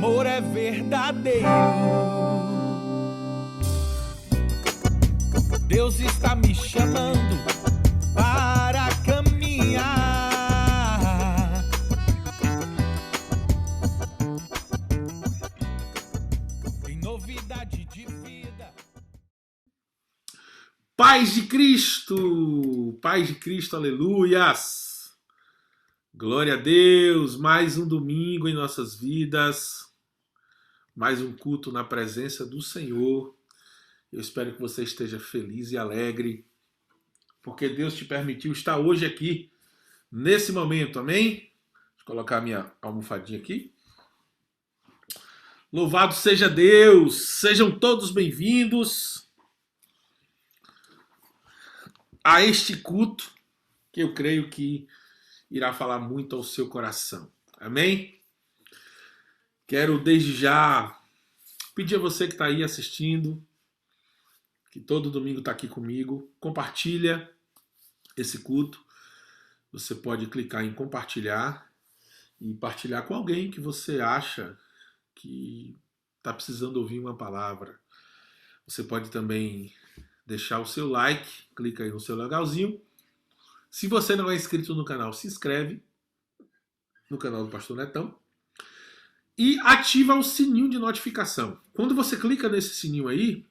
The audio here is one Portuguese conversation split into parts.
amor é verdadeiro. Deus está me chamando para caminhar em novidade de vida. Paz de Cristo! Paz de Cristo, aleluias! Glória a Deus! Mais um domingo em nossas vidas, mais um culto na presença do Senhor. Eu espero que você esteja feliz e alegre, porque Deus te permitiu estar hoje aqui, nesse momento, amém? Deixa eu colocar a minha almofadinha aqui. Louvado seja Deus! Sejam todos bem-vindos a este culto, que eu creio que irá falar muito ao seu coração. Amém? Quero desde já pedir a você que está aí assistindo, que todo domingo está aqui comigo, compartilha esse culto. Você pode clicar em compartilhar e partilhar com alguém que você acha que está precisando ouvir uma palavra. Você pode também deixar o seu like, clica aí no seu legalzinho. Se você não é inscrito no canal, se inscreve no canal do Pastor Netão e ativa o sininho de notificação. Quando você clica nesse sininho aí,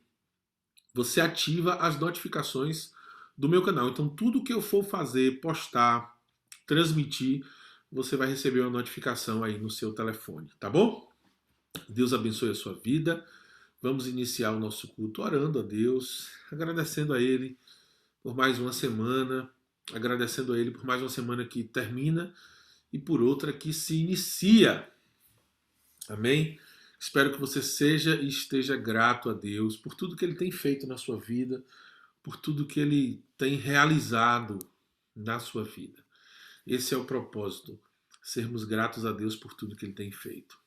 você ativa as notificações do meu canal. Então tudo que eu for fazer, postar, transmitir, você vai receber uma notificação aí no seu telefone, tá bom? Deus abençoe a sua vida. Vamos iniciar o nosso culto orando a Deus, agradecendo a Ele por mais uma semana, agradecendo a Ele por mais uma semana que termina e por outra que se inicia. Amém? Espero que você seja e esteja grato a Deus por tudo que Ele tem feito na sua vida, por tudo que Ele tem realizado na sua vida. Esse é o propósito, sermos gratos a Deus por tudo que Ele tem feito.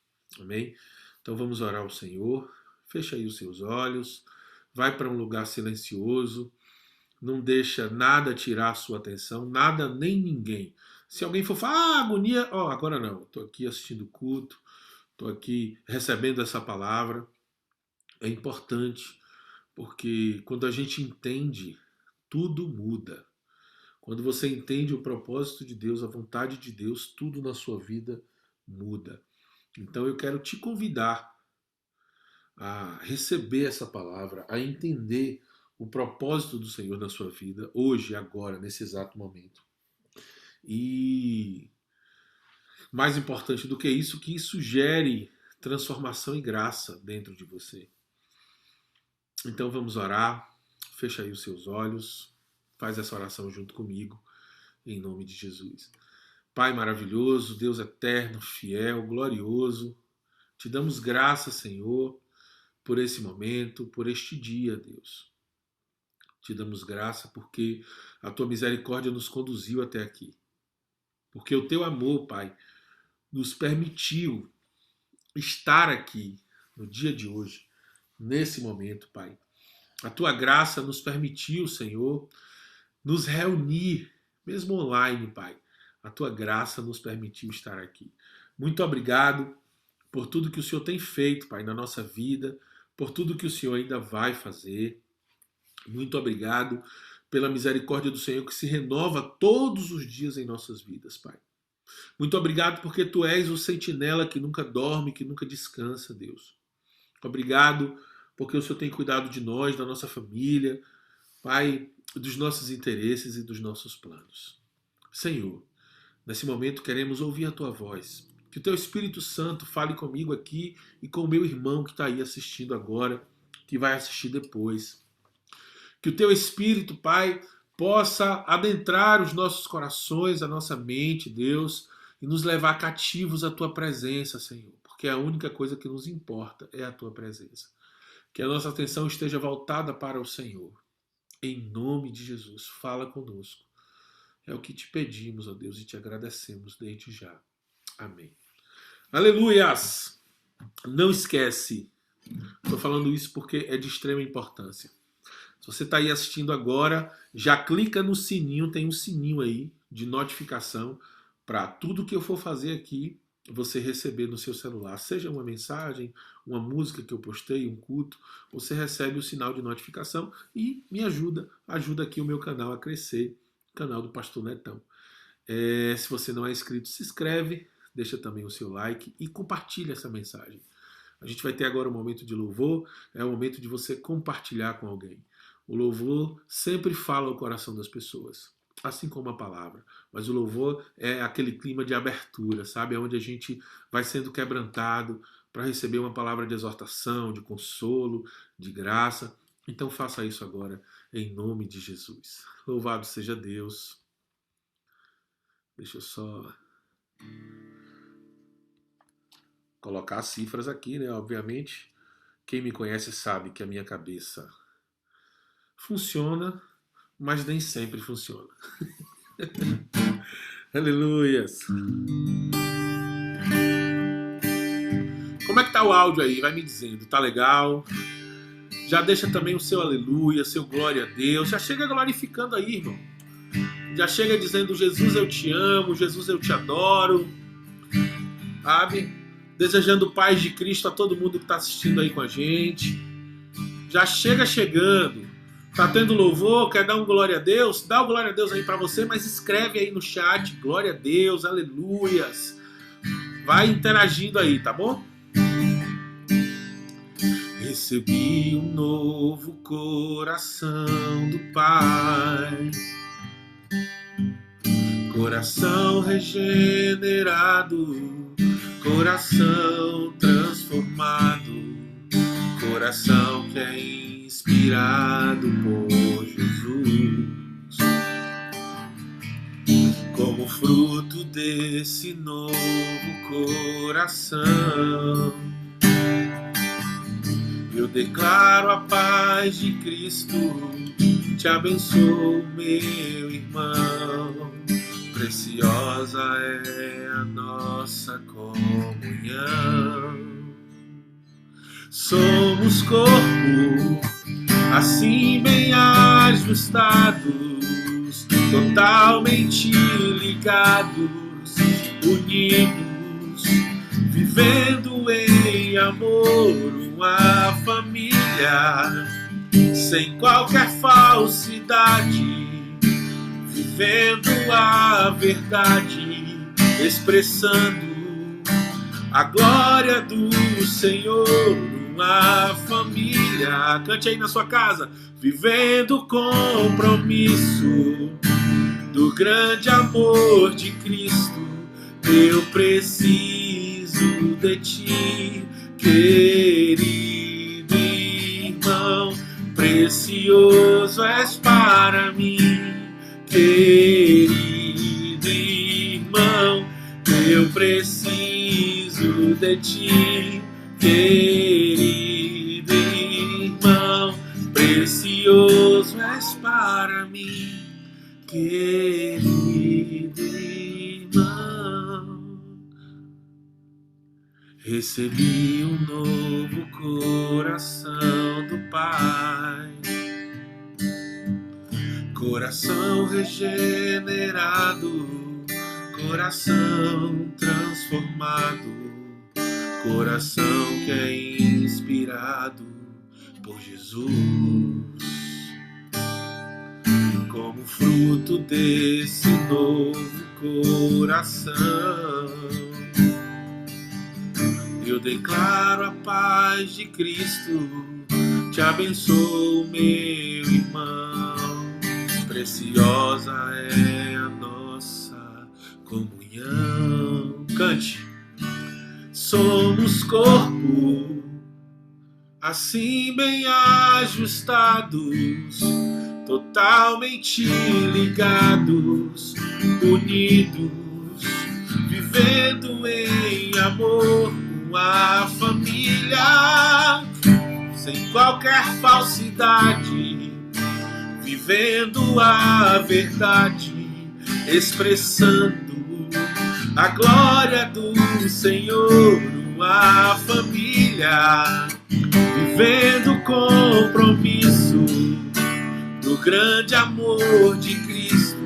Amém? Então vamos orar ao Senhor. Fecha aí os seus olhos, vai para um lugar silencioso, não deixa nada tirar a sua atenção, nada nem ninguém. Se alguém for falar, agonia, agora não, estou aqui assistindo o culto, estou aqui recebendo essa palavra. É importante, porque quando a gente entende, tudo muda. Quando você entende o propósito de Deus, a vontade de Deus, tudo na sua vida muda. Então eu quero te convidar a receber essa palavra, a entender o propósito do Senhor na sua vida, hoje, agora, nesse exato momento. E mais importante do que isso gere transformação e graça dentro de você. Então vamos orar, fecha aí os seus olhos, faz essa oração junto comigo, em nome de Jesus. Pai maravilhoso, Deus eterno, fiel, glorioso, te damos graça, Senhor, por esse momento, por este dia, Deus. Te damos graça porque a tua misericórdia nos conduziu até aqui. Porque o teu amor, Pai, nos permitiu estar aqui no dia de hoje, nesse momento, Pai. A tua graça nos permitiu, Senhor, nos reunir, mesmo online, Pai. A tua graça nos permitiu estar aqui. Muito obrigado por tudo que o Senhor tem feito, Pai, na nossa vida, por tudo que o Senhor ainda vai fazer. Muito obrigado pela misericórdia do Senhor que se renova todos os dias em nossas vidas, Pai. Muito obrigado porque Tu és o sentinela que nunca dorme, que nunca descansa, Deus. Obrigado porque o Senhor tem cuidado de nós, da nossa família, Pai, dos nossos interesses e dos nossos planos. Senhor, nesse momento queremos ouvir a Tua voz. Que o Teu Espírito Santo fale comigo aqui e com o meu irmão que está aí assistindo agora, que vai assistir depois. Que o Teu Espírito, Pai, possa adentrar os nossos corações, a nossa mente, Deus, e nos levar cativos à Tua presença, Senhor. Porque a única coisa que nos importa é a Tua presença. Que a nossa atenção esteja voltada para o Senhor. Em nome de Jesus, fala conosco. É o que te pedimos, ó Deus, e te agradecemos desde já. Amém. Aleluias! Não esquece, estou falando isso porque é de extrema importância. Se você está aí assistindo agora, já clica no sininho, tem um sininho aí de notificação para tudo que eu for fazer aqui, você receber no seu celular, seja uma mensagem, uma música que eu postei, um culto, você recebe o sinal de notificação e me ajuda aqui o meu canal a crescer, o canal do Pastor Netão. Se você não é inscrito, se inscreve, deixa também o seu like e compartilha essa mensagem. A gente vai ter agora um momento de louvor, é o momento de você compartilhar com alguém. O louvor sempre fala o coração das pessoas, assim como a palavra. Mas o louvor é aquele clima de abertura, sabe? É onde a gente vai sendo quebrantado para receber uma palavra de exortação, de consolo, de graça. Então faça isso agora, em nome de Jesus. Louvado seja Deus. Deixa eu só colocar as cifras aqui, né? Obviamente, quem me conhece sabe que a minha cabeça funciona, mas nem sempre funciona. Aleluias. Como é que tá o áudio aí? Vai me dizendo, tá legal? Já deixa também o seu aleluia, seu glória a Deus. Já chega glorificando aí, irmão. Já chega dizendo, Jesus, eu te amo, Jesus, eu te adoro. Sabe? Desejando paz de Cristo a todo mundo que está assistindo aí com a gente. Já chega chegando. Tá tendo louvor, quer dar um glória a Deus? Dá o glória a Deus aí para você, mas escreve aí no chat, glória a Deus, aleluias. Vai interagindo aí, tá bom? Recebi um novo coração do Pai. Coração regenerado, coração transformado, coração que é inspirado por Jesus. Como fruto desse novo coração, eu declaro a paz de Cristo, te abençoo, meu irmão. Preciosa é a nossa comunhão. Somos corpo, assim bem ajustados, totalmente ligados, unidos, vivendo em amor, uma família, sem qualquer falsidade. Vivendo a verdade, expressando a glória do Senhor, uma família. Cante aí na sua casa. Vivendo o compromisso do grande amor de Cristo. Eu preciso de ti, querido irmão. Precioso és para mim, querido irmão, eu preciso de ti, querido irmão, precioso és para mim, querido irmão. Recebi um novo coração do Pai. Coração regenerado, coração transformado, coração que é inspirado por Jesus. Como fruto desse novo coração, eu declaro a paz de Cristo, te abençoo, meu irmão. Preciosa é a nossa comunhão. Cante. Somos corpo, assim bem ajustados, totalmente ligados, unidos, vivendo em amor, uma família, sem qualquer falsidade. Vivendo a verdade, expressando a glória do Senhor, uma família, vivendo o compromisso do grande amor de Cristo.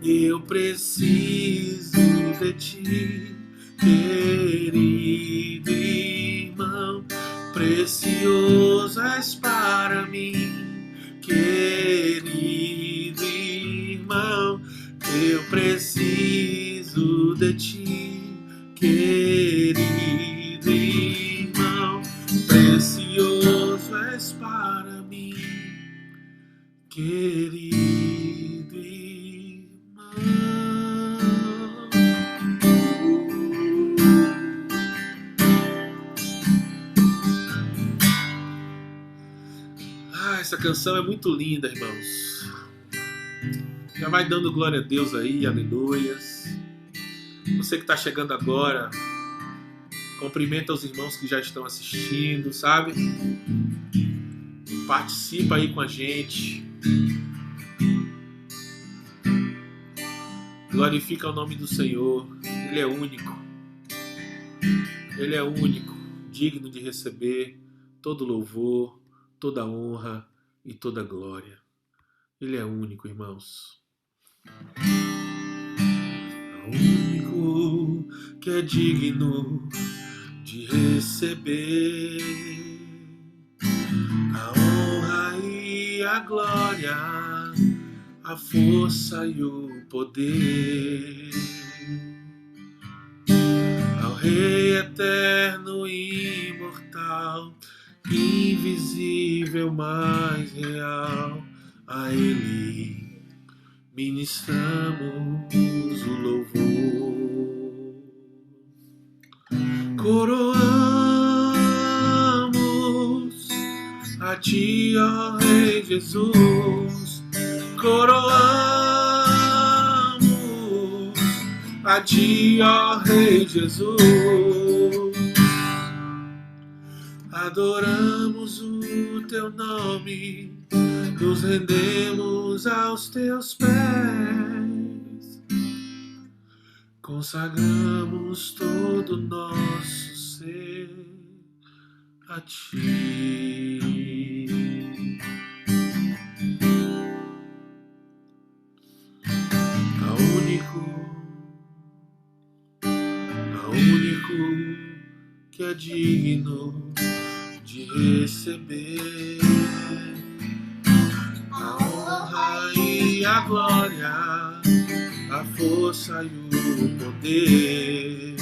Eu preciso de ti, querido irmão, precioso és para mim, querido irmão, eu preciso de ti, querido irmão, precioso és para mim, querido irmão. Essa canção é muito linda, irmãos. Já vai dando glória a Deus aí, aleluias. Você que está chegando agora, cumprimenta os irmãos que já estão assistindo, sabe? Participa aí com a gente. Glorifica o nome do Senhor. Ele é único. Ele é único, digno de receber todo louvor, toda honra e toda glória. Ele é único, irmãos. É o único que é digno de receber a honra e a glória, a força e o poder. Ao Rei eterno e imortal, invisível, mais real, a Ele ministramos o louvor. Coroamos a Ti, ó Rei Jesus, coroamos a Ti, ó Rei Jesus. Adoramos o Teu nome, nos rendemos aos Teus pés, consagramos todo o nosso ser a Ti. A único que é digno de receber a honra e a glória, a força e o poder.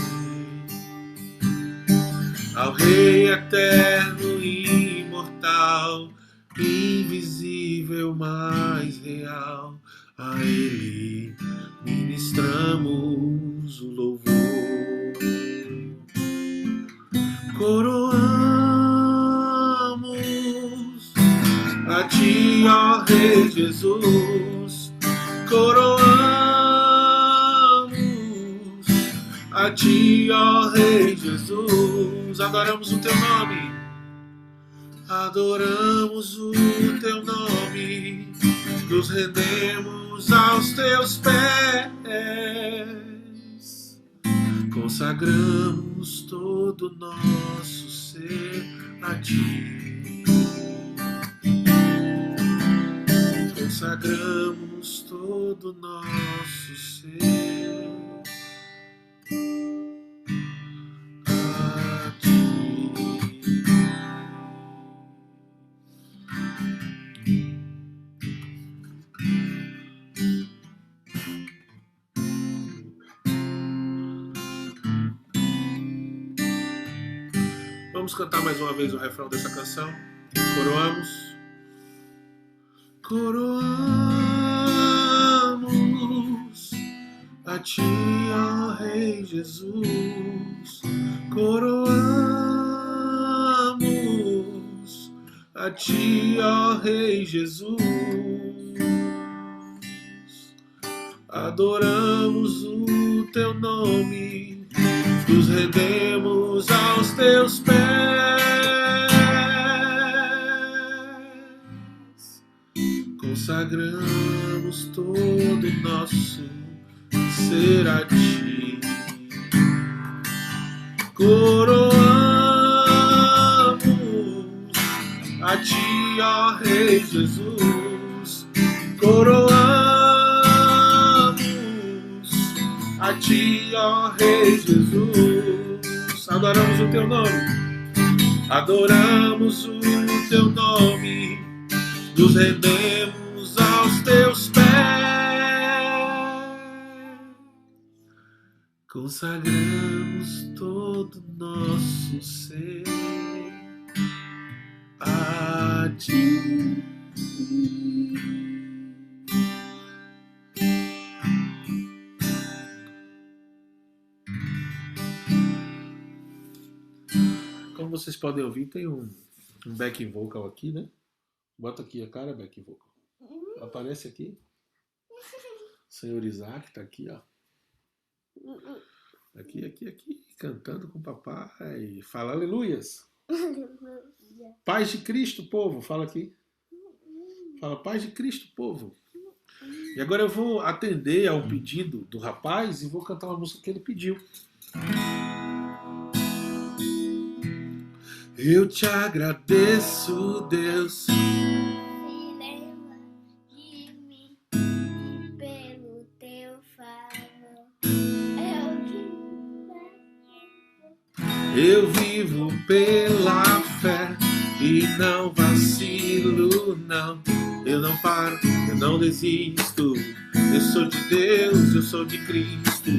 Ao Rei eterno e imortal, invisível, mais real, a Ele ministramos o louvor. Coroamos a Ti, ó Rei Jesus, coroamos a Ti, ó Rei Jesus. Adoramos o Teu nome, adoramos o Teu nome, nos rendemos aos Teus pés, consagramos todo o nosso ser a Ti. Consagramos todo o nosso ser a Ti. Vamos cantar mais uma vez o refrão dessa canção. Coroamos. Coroamos a Ti, ó Rei Jesus. Coroamos a Ti, ó Rei Jesus. Adoramos o Teu nome, nos rendemos aos Teus pés, consagramos todo o nosso ser a Ti. Coroamos a Ti, ó Rei Jesus. Coroamos a ti, ó Rei Jesus. Adoramos o teu nome, adoramos o teu nome, nos rendemos aos teus pés, consagramos todo nosso ser a ti. Como vocês podem ouvir, tem um backing vocal aqui, né? Bota aqui a cara, backing vocal. Aparece aqui. Senhor Isaac tá aqui, ó. Aqui, cantando com o papai. Fala aleluias. Paz de Cristo, povo. Fala aqui. Fala paz de Cristo, povo. E agora eu vou atender ao pedido do rapaz e vou cantar uma música que ele pediu. Eu te agradeço, Deus. Se lembra de mim pelo teu favor. Eu vivo pela fé e não vacilo, não. Eu não paro, eu não desisto. Eu sou de Deus, eu sou de Cristo.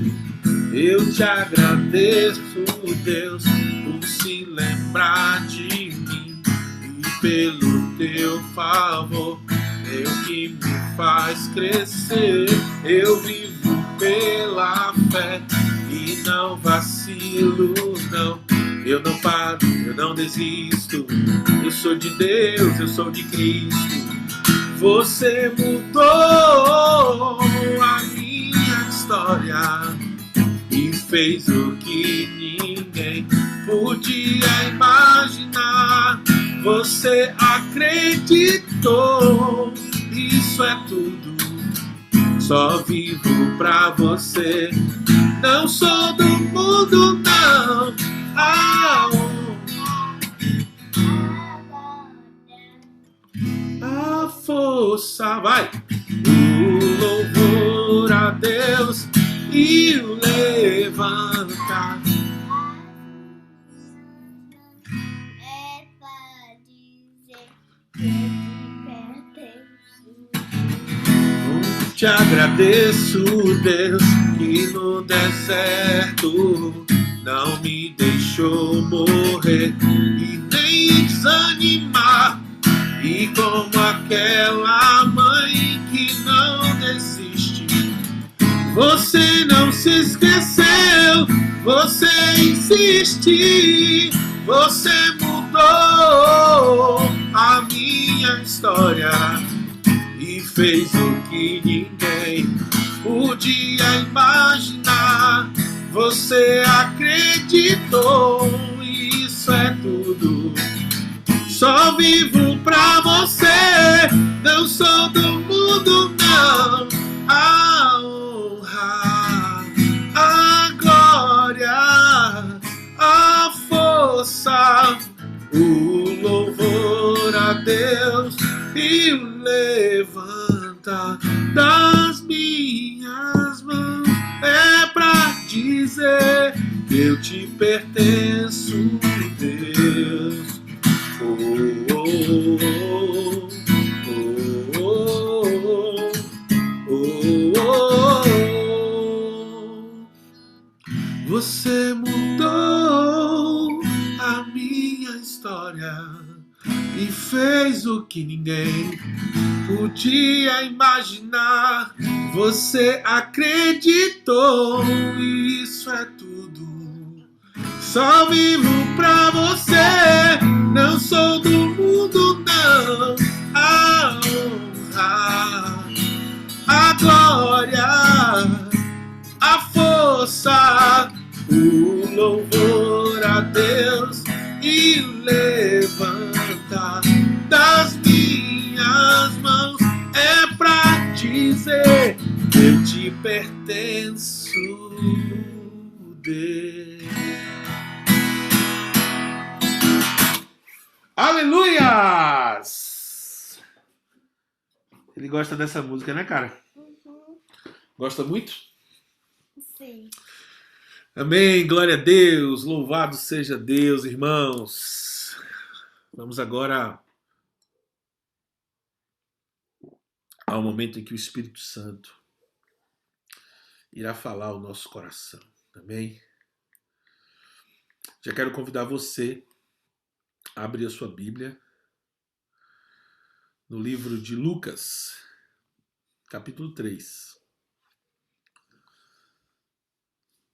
Eu te agradeço, Deus, por se lembrar de mim e pelo teu favor. É o que me faz crescer. Eu vivo pela fé e não vacilo, não. Eu não paro, eu não desisto. Eu sou de Deus, eu sou de Cristo. Você mudou a minha história e fez o que ninguém podia imaginar. Você acreditou, isso é tudo. Só vivo pra você. Não sou do mundo, não. A força, vai. O louvor a Deus e o levantar. É pra dizer que te pertenço. Te agradeço, Deus, que no deserto não me deixou morrer e nem desanimar. E como aquela mãe que não desiste, você não se esqueceu, você insiste, você mudou a minha história e fez o que ninguém podia imaginar. Você acreditou, isso é tudo. Só vivo pra você, não sou do mundo, não. A honra, a glória, a força, o louvor a Deus e o levanta das minhas mãos. É pra dizer que eu te pertenço, Deus. Oh, oh, oh, oh, oh, oh. Você mudou a minha história e fez o que ninguém podia imaginar. Você acreditou, isso é tudo. Só vivo pra você, não sou do mundo, não. A honra, a glória, a força, o louvor a Deus e levanta das minhas mãos. É pra dizer que eu te pertenço, Deus. Aleluias! Ele gosta dessa música, né, cara? Uhum. Gosta muito? Sim. Amém, glória a Deus, louvado seja Deus, irmãos. Vamos agora ao momento em que o Espírito Santo irá falar ao nosso coração, amém? Já quero convidar você a abrir a sua Bíblia no livro de Lucas, capítulo 3.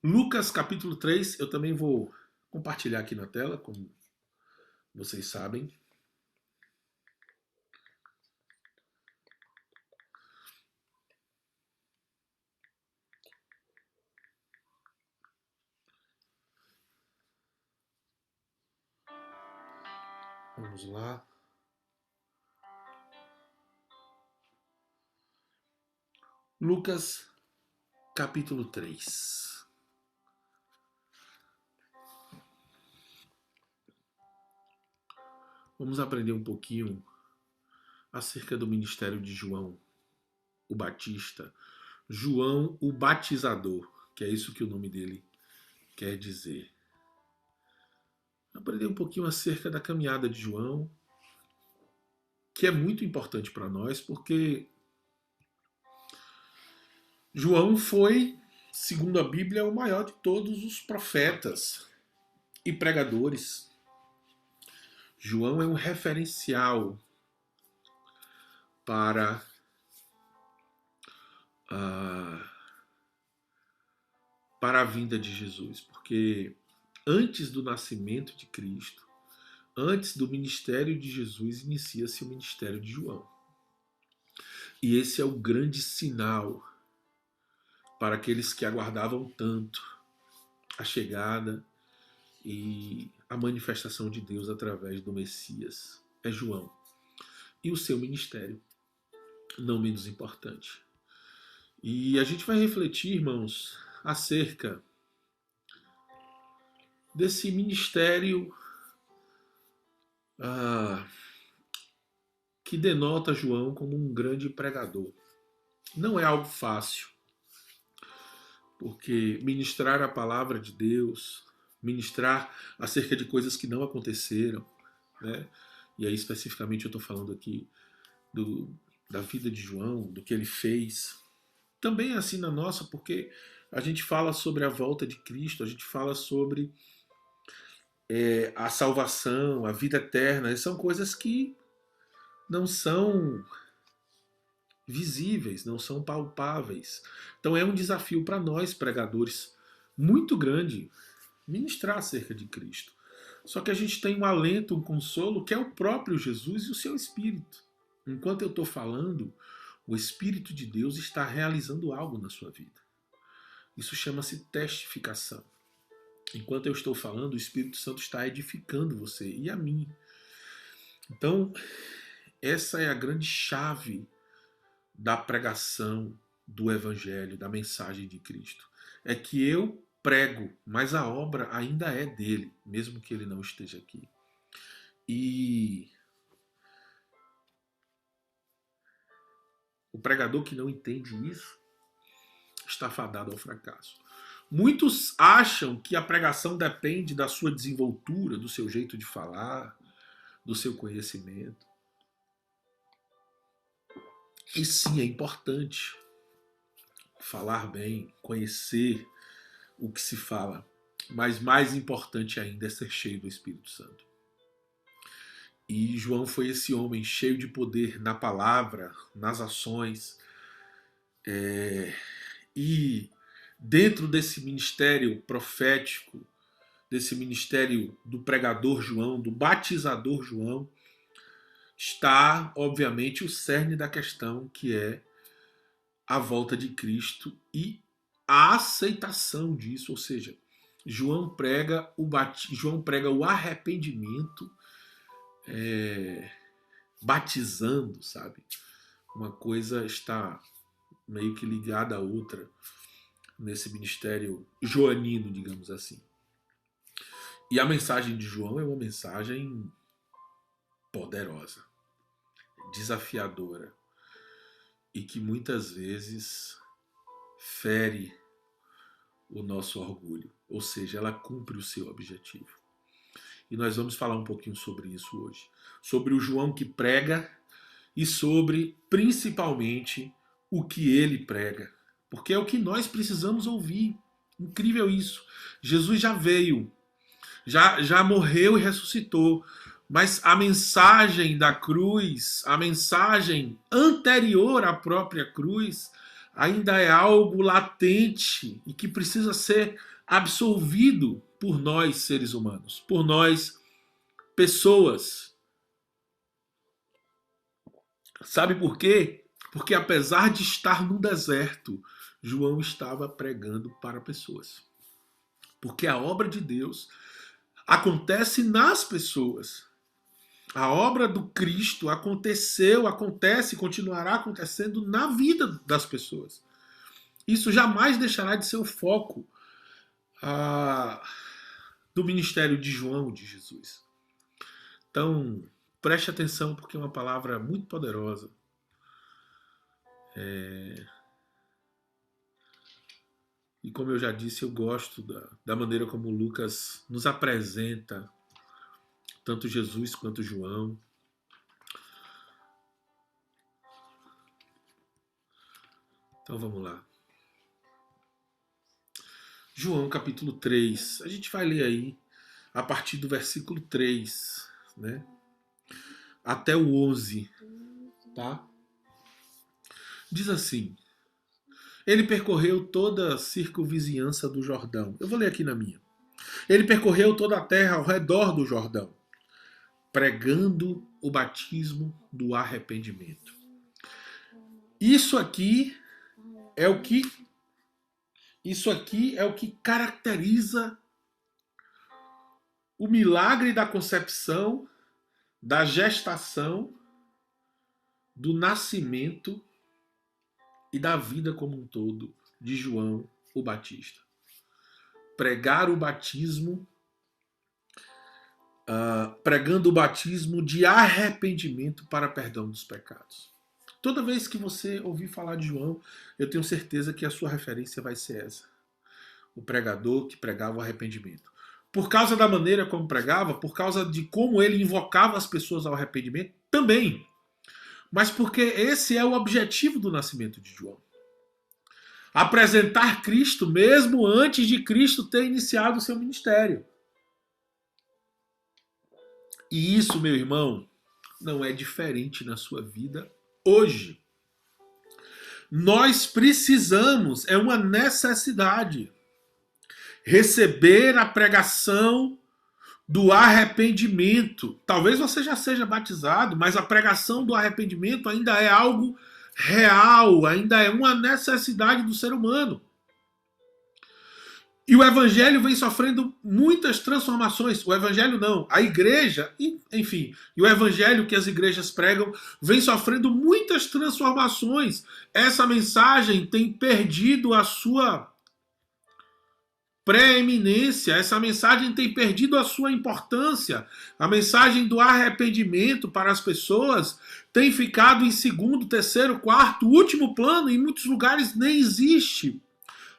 Lucas, capítulo 3, eu também vou compartilhar aqui na tela, como vocês sabem. Vamos lá. Lucas, capítulo 3. Vamos aprender um pouquinho acerca do ministério de João, o Batista. João, o Batizador, que é isso que o nome dele quer dizer. Aprender um pouquinho acerca da caminhada de João, que é muito importante para nós, porque João foi, segundo a Bíblia, o maior de todos os profetas e pregadores. João é um referencial para a vinda de Jesus, porque antes do nascimento de Cristo, antes do ministério de Jesus, inicia-se o ministério de João. E esse é o grande sinal para aqueles que aguardavam tanto a chegada e a manifestação de Deus através do Messias. É João. E o seu ministério, não menos importante. E a gente vai refletir, irmãos, acerca desse ministério que denota João como um grande pregador. Não é algo fácil, porque ministrar a palavra de Deus, ministrar acerca de coisas que não aconteceram, né? E aí especificamente eu estou falando aqui da vida de João, do que ele fez. Também é assim na nossa, porque a gente fala sobre a volta de Cristo, a gente fala sobre a salvação, a vida eterna. São coisas que não são visíveis, não são palpáveis. Então é um desafio para nós, pregadores, muito grande, ministrar acerca de Cristo. Só que a gente tem um alento, um consolo, que é o próprio Jesus e o seu Espírito. Enquanto eu estou falando, o Espírito de Deus está realizando algo na sua vida. Isso chama-se testificação. Enquanto eu estou falando, o Espírito Santo está edificando você e a mim. Então, essa é a grande chave da pregação do Evangelho, da mensagem de Cristo. É que eu prego, mas a obra ainda é dele, mesmo que ele não esteja aqui. E o pregador que não entende isso está fadado ao fracasso. Muitos acham que a pregação depende da sua desenvoltura, do seu jeito de falar, do seu conhecimento. E sim, é importante falar bem, conhecer o que se fala, mas mais importante ainda é ser cheio do Espírito Santo. E João foi esse homem cheio de poder na palavra, nas ações, e dentro desse ministério profético, desse ministério do pregador João, do batizador João, está, obviamente, o cerne da questão, que é a volta de Cristo e a aceitação disso, ou seja, João prega o arrependimento, batizando, sabe? Uma coisa está meio que ligada à outra nesse ministério joanino, digamos assim. E a mensagem de João é uma mensagem poderosa, desafiadora, e que muitas vezes fere o nosso orgulho. Ou seja, ela cumpre o seu objetivo. E nós vamos falar um pouquinho sobre isso hoje. Sobre o João que prega e sobre, principalmente, o que ele prega. Porque é o que nós precisamos ouvir. Incrível isso. Jesus já veio, já morreu e ressuscitou. Mas a mensagem da cruz, a mensagem anterior à própria cruz, ainda é algo latente e que precisa ser absorvido por nós, seres humanos, por nós, pessoas. Sabe por quê? Porque apesar de estar no deserto, João estava pregando para pessoas. Porque a obra de Deus acontece nas pessoas. A obra do Cristo aconteceu, acontece e continuará acontecendo na vida das pessoas. Isso jamais deixará de ser o foco do ministério de João, de Jesus. Então, preste atenção porque é uma palavra muito poderosa. E como eu já disse, eu gosto da maneira como Lucas nos apresenta tanto Jesus quanto João. Então vamos lá. João capítulo 3. A gente vai ler aí a partir do versículo 3, né? Até o 11, tá? Diz assim: ele percorreu toda a circunvizinhança do Jordão. Eu vou ler aqui na minha. Ele percorreu toda a terra ao redor do Jordão, pregando o batismo do arrependimento. Isso aqui é o que caracteriza o milagre da concepção, da gestação, do nascimento e da vida como um todo de João o Batista. Pregar o batismo, pregando o batismo de arrependimento para perdão dos pecados. Toda vez que você ouvir falar de João, eu tenho certeza que a sua referência vai ser essa. O pregador que pregava o arrependimento. Por causa da maneira como pregava, por causa de como ele invocava as pessoas ao arrependimento, também. Mas porque esse é o objetivo do nascimento de João. Apresentar Cristo mesmo antes de Cristo ter iniciado o seu ministério. E isso, meu irmão, não é diferente na sua vida hoje. Nós precisamos, é uma necessidade, receber a pregação do arrependimento. Talvez você já seja batizado, mas a pregação do arrependimento ainda é algo real, ainda é uma necessidade do ser humano. E o evangelho vem sofrendo muitas transformações. O evangelho não, a igreja, enfim, e o evangelho que as igrejas pregam vem sofrendo muitas transformações. Essa mensagem tem perdido a sua preeminência, essa mensagem tem perdido a sua importância. A mensagem do arrependimento para as pessoas tem ficado em segundo, terceiro, quarto, último plano, em muitos lugares nem existe.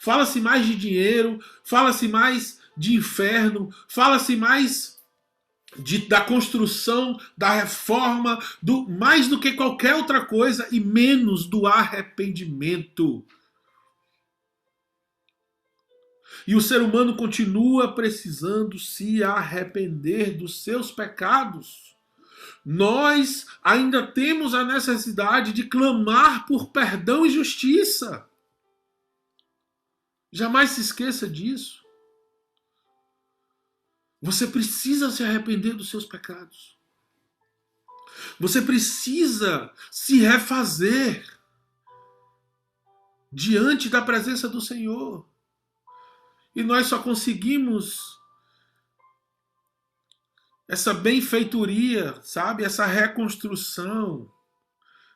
Fala-se mais de dinheiro, fala-se mais de inferno, fala-se mais da construção, da reforma, mais do que qualquer outra coisa e menos do arrependimento. E o ser humano continua precisando se arrepender dos seus pecados. Nós ainda temos a necessidade de clamar por perdão e justiça. Jamais se esqueça disso. Você precisa se arrepender dos seus pecados. Você precisa se refazer diante da presença do Senhor. E nós só conseguimos essa benfeitoria, sabe? Essa reconstrução,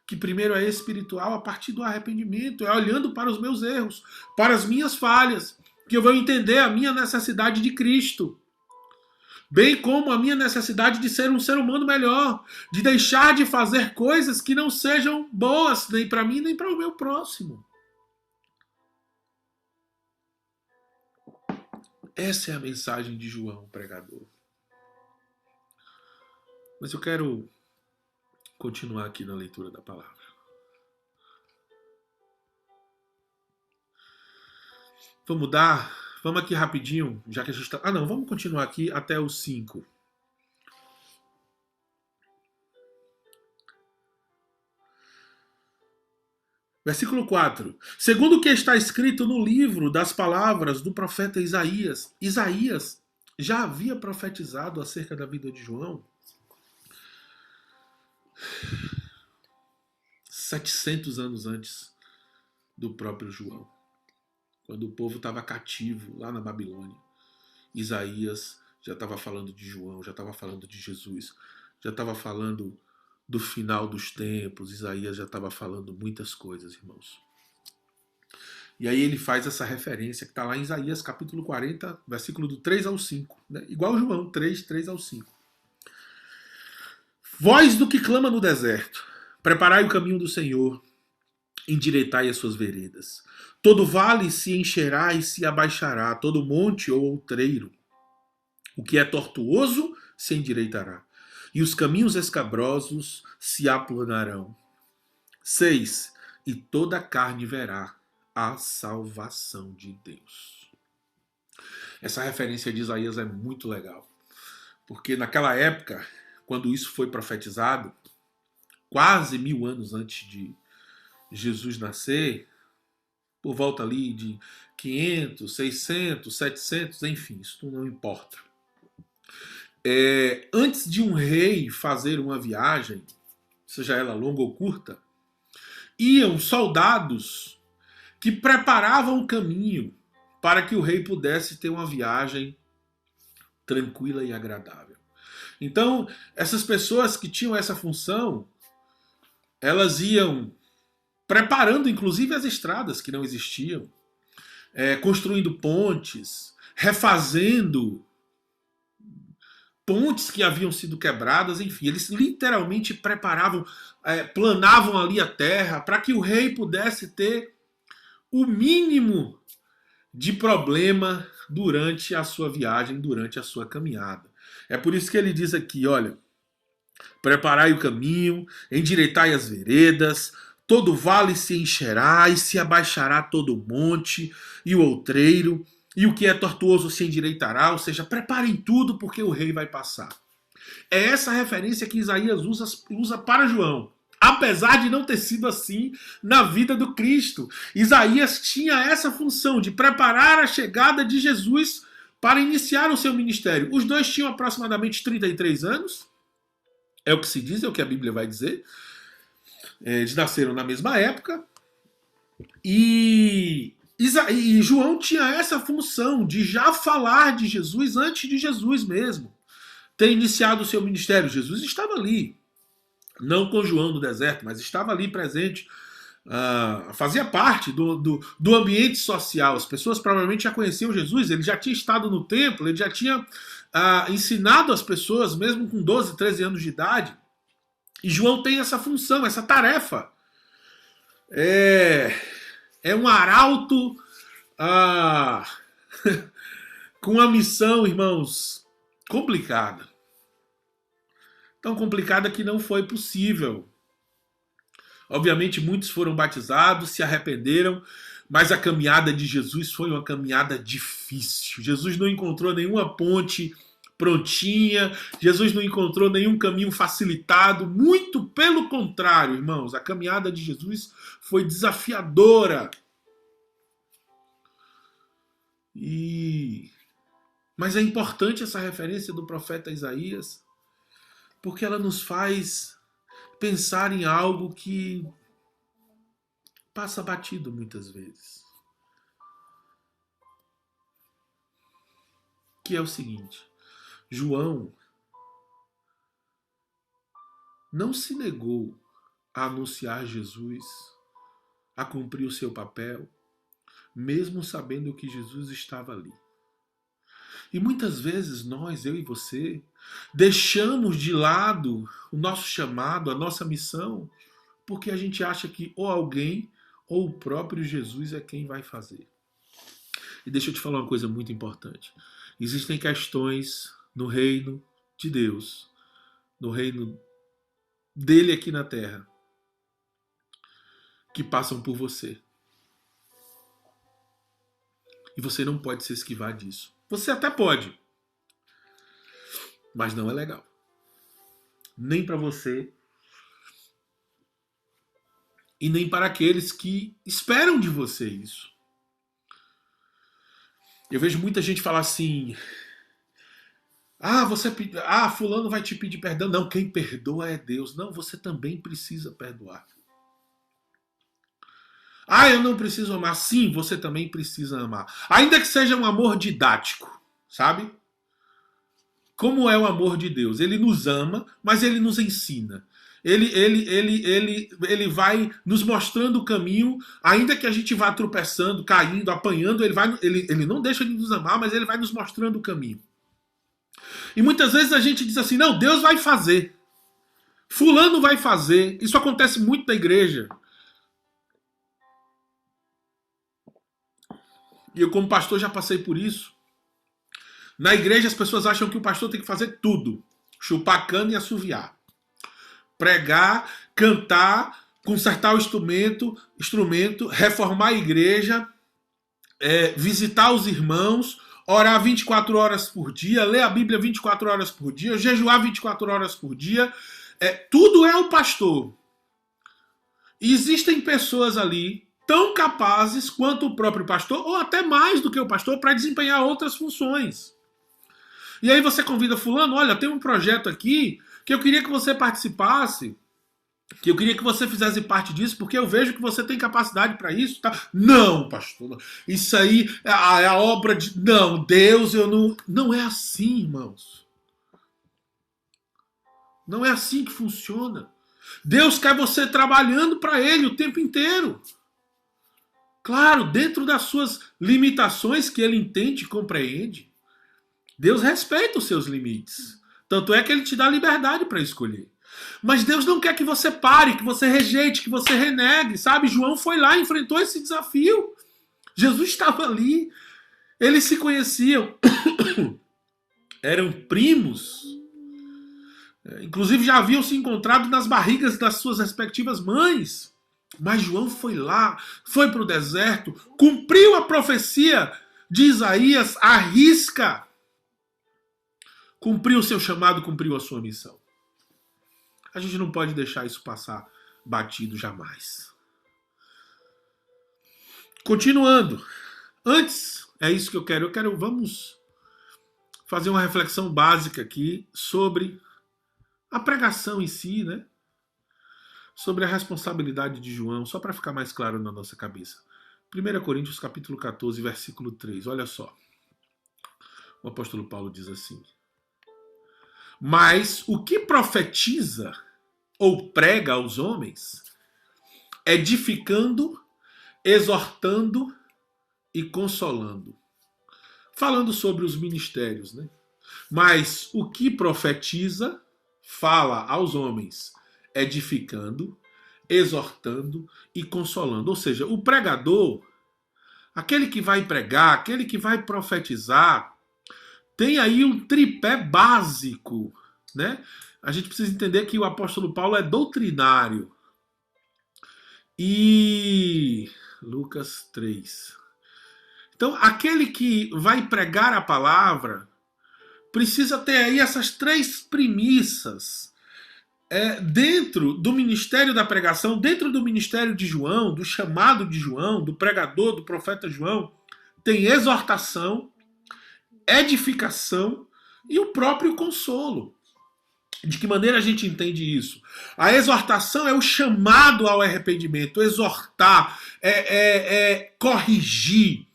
que primeiro é espiritual, a partir do arrependimento, é olhando para os meus erros, para as minhas falhas, que eu vou entender a minha necessidade de Cristo, bem como a minha necessidade de ser um ser humano melhor, de deixar de fazer coisas que não sejam boas, nem para mim, nem para o meu próximo. Essa é a mensagem de João, o pregador. Mas eu quero continuar aqui na leitura da palavra. Vamos aqui rapidinho, já que a gente está... vamos continuar aqui até o 5. Versículo 4. Segundo o que está escrito no livro das palavras do profeta Isaías. Isaías já havia profetizado acerca da vida de João 700 anos antes do próprio João. Quando o povo estava cativo lá na Babilônia. Isaías já estava falando de João, já estava falando de Jesus, já estava falando do final dos tempos. Isaías já estava falando muitas coisas, irmãos. E aí ele faz essa referência que está lá em Isaías capítulo 40, versículo do 3 ao 5. Né? Igual João 3 ao 5. Voz do que clama no deserto, preparai o caminho do Senhor, endireitai as suas veredas. Todo vale se encherá e se abaixará, todo monte ou outreiro. O que é tortuoso se endireitará, e os caminhos escabrosos se aplanarão. 6. E toda a carne verá a salvação de Deus. Essa referência de Isaías é muito legal, porque naquela época, quando isso foi profetizado, quase 1000 anos antes de Jesus nascer, por volta ali de 500, 600, 700, enfim, isso não importa. Antes de um rei fazer uma viagem, seja ela longa ou curta, iam soldados que preparavam o caminho para que o rei pudesse ter uma viagem tranquila e agradável. Então, essas pessoas que tinham essa função, elas iam preparando inclusive as estradas que não existiam, construindo pontes, refazendo pontes que haviam sido quebradas, enfim, eles literalmente preparavam, planavam ali a terra para que o rei pudesse ter o mínimo de problema durante a sua viagem, durante a sua caminhada. É por isso que ele diz aqui, olha, preparai o caminho, endireitai as veredas, todo vale se encherá e se abaixará todo o monte e o outreiro, e o que é tortuoso se endireitará, ou seja, preparem tudo porque o rei vai passar. É essa referência que Isaías usa para João. Apesar de não ter sido assim na vida do Cristo. Isaías tinha essa função de preparar a chegada de Jesus para iniciar o seu ministério. Os dois tinham aproximadamente 33 anos. É o que se diz, é o que a Bíblia vai dizer. Eles nasceram na mesma época. E João tinha essa função de já falar de Jesus antes de Jesus mesmo ter iniciado o seu ministério. Jesus estava ali. Não com João no deserto, mas estava ali presente, fazia parte do ambiente social. As pessoas provavelmente já conheciam Jesus, ele já tinha estado no templo, ele já tinha ensinado as pessoas, mesmo com 12, 13 anos de idade. E João tem essa função, essa tarefa. É um arauto com uma missão, irmãos, complicada. Tão complicada que não foi possível. Obviamente muitos foram batizados, se arrependeram, mas a caminhada de Jesus foi uma caminhada difícil. Jesus não encontrou nenhuma ponte prontinha, Jesus não encontrou nenhum caminho facilitado, muito pelo contrário, irmãos, a caminhada de Jesus foi desafiadora. Mas é importante essa referência do profeta Isaías, porque ela nos faz pensar em algo que passa batido muitas vezes. Que é o seguinte: João não se negou a anunciar Jesus, a cumprir o seu papel, mesmo sabendo que Jesus estava ali. E muitas vezes nós, eu e você, deixamos de lado o nosso chamado, a nossa missão, porque a gente acha que ou alguém ou o próprio Jesus é quem vai fazer. E deixa eu te falar uma coisa muito importante. Existem questões no reino de Deus, no reino dele aqui na terra, que passam por você. E você não pode se esquivar disso. Você até pode, mas não é legal. Nem para você e nem para aqueles que esperam de você isso. Eu vejo muita gente falar assim: fulano vai te pedir perdão. Não, quem perdoa é Deus. Não, você também precisa perdoar. Eu não preciso amar. Sim, você também precisa amar. Ainda que seja um amor didático, sabe? Como é o amor de Deus? Ele nos ama, mas ele nos ensina. Ele vai nos mostrando o caminho, ainda que a gente vá tropeçando, caindo, apanhando, ele não deixa de nos amar, mas ele vai nos mostrando o caminho. E muitas vezes a gente diz assim: não, Deus vai fazer. Fulano vai fazer. Isso acontece muito na igreja. E eu, como pastor, já passei por isso. Na igreja, as pessoas acham que o pastor tem que fazer tudo: chupar cana e assoviar, pregar, cantar, consertar o instrumento, reformar a igreja, visitar os irmãos, orar 24 horas por dia, ler a Bíblia 24 horas por dia, jejuar 24 horas por dia. Tudo é o pastor. E existem pessoas ali tão capazes quanto o próprio pastor, ou até mais do que o pastor, para desempenhar outras funções. E aí você convida fulano: olha, tem um projeto aqui que eu queria que você participasse, que eu queria que você fizesse parte disso, porque eu vejo que você tem capacidade para isso. Tá? Não, pastor, isso aí é a obra de... Não, Deus, eu não... Não é assim, irmãos. Não é assim que funciona. Deus quer você trabalhando para Ele o tempo inteiro. Claro, dentro das suas limitações que Ele entende e compreende. Deus respeita os seus limites. Tanto é que Ele te dá liberdade para escolher. Mas Deus não quer que você pare, que você rejeite, que você renegue, sabe? João foi lá e enfrentou esse desafio. Jesus estava ali. Eles se conheciam. Eram primos. Inclusive já haviam se encontrado nas barrigas das suas respectivas mães. Mas João foi lá, foi para o deserto, cumpriu a profecia de Isaías à risca. Cumpriu o seu chamado, cumpriu a sua missão. A gente não pode deixar isso passar batido jamais. Continuando. Antes, é isso que eu quero. Vamos fazer uma reflexão básica aqui sobre a pregação em si, né? Sobre a responsabilidade de João, só para ficar mais claro na nossa cabeça. 1 Coríntios capítulo 14, versículo 3. Olha só. O apóstolo Paulo diz assim: mas o que profetiza ou prega aos homens, edificando, exortando e consolando. Falando sobre os ministérios, né? Mas o que profetiza, fala aos homens, edificando, exortando e consolando. Ou seja, o pregador, aquele que vai pregar, aquele que vai profetizar, tem aí um tripé básico, né? A gente precisa entender que o apóstolo Paulo é doutrinário. E Lucas 3. Então, aquele que vai pregar a palavra precisa ter aí essas três premissas. Dentro do ministério da pregação, dentro do ministério de João, do chamado de João, do pregador, do profeta João, tem exortação, edificação e o próprio consolo. De que maneira a gente entende isso? A exortação é o chamado ao arrependimento, exortar, corrigir,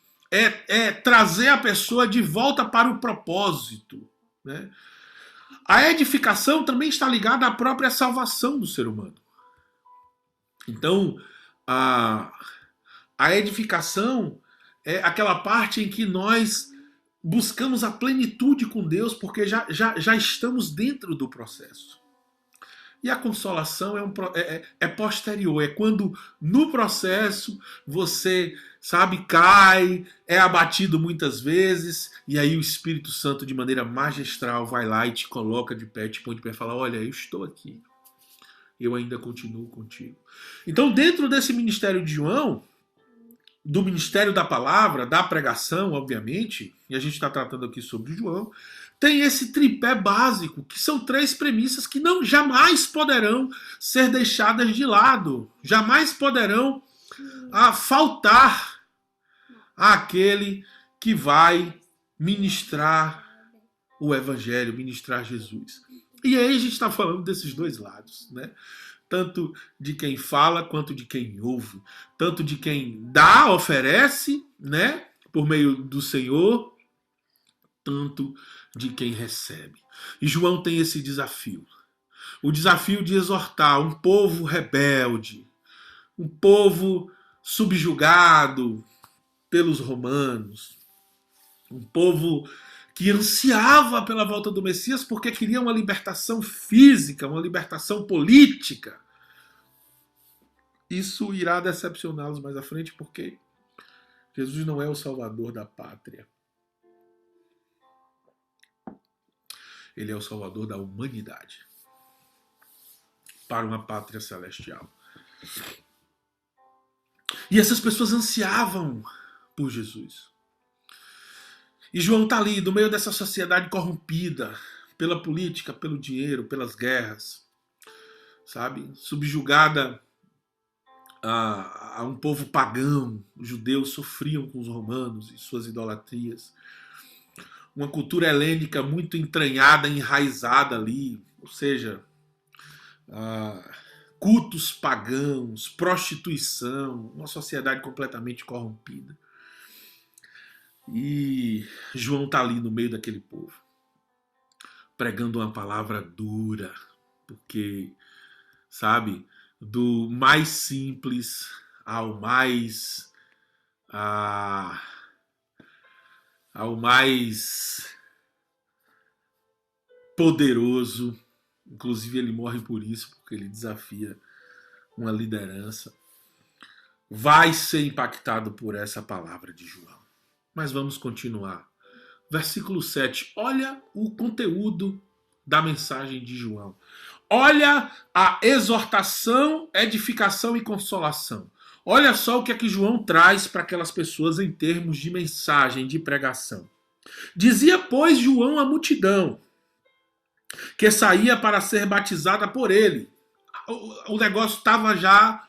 trazer a pessoa de volta para o propósito, né? A edificação também está ligada à própria salvação do ser humano. Então, a edificação é aquela parte em que nós buscamos a plenitude com Deus, porque já estamos dentro do processo. E a consolação é posterior, é quando no processo você, sabe, cai, é abatido muitas vezes, e aí o Espírito Santo, de maneira magistral, vai lá e te coloca de pé, te põe de pé e fala: olha, eu estou aqui, eu ainda continuo contigo. Então, dentro desse ministério de João, do ministério da palavra, da pregação, obviamente, e a gente está tratando aqui sobre João, tem esse tripé básico, que são 3 premissas que jamais poderão ser deixadas de lado, jamais poderão faltar àquele que vai ministrar o Evangelho, ministrar Jesus. E aí a gente está falando desses 2 lados, né? Tanto de quem fala quanto de quem ouve, tanto de quem dá, oferece, né, por meio do Senhor, tanto de quem recebe. E João tem esse desafio. O desafio de exortar um povo rebelde, um povo subjugado pelos romanos, um povo que ansiava pela volta do Messias porque queria uma libertação física, uma libertação política. Isso irá decepcioná-los mais à frente, porque Jesus não é o salvador da pátria. Ele é o salvador da humanidade para uma pátria celestial. E essas pessoas ansiavam por Jesus. E João está ali, no meio dessa sociedade corrompida pela política, pelo dinheiro, pelas guerras, sabe? Subjugada a um povo pagão. Os judeus sofriam com os romanos e suas idolatrias. Uma cultura helênica muito entranhada, enraizada ali, ou seja, cultos pagãos, prostituição, uma sociedade completamente corrompida. E João está ali no meio daquele povo, pregando uma palavra dura, porque, sabe, do mais simples ao mais poderoso. Inclusive ele morre por isso, porque ele desafia uma liderança. Vai ser impactado por essa palavra de João. Mas vamos continuar. Versículo 7. Olha o conteúdo da mensagem de João. Olha a exortação, edificação e consolação. Olha só o que é que João traz para aquelas pessoas em termos de mensagem, de pregação. Dizia, pois, João à multidão que saía para ser batizada por ele. O negócio estava já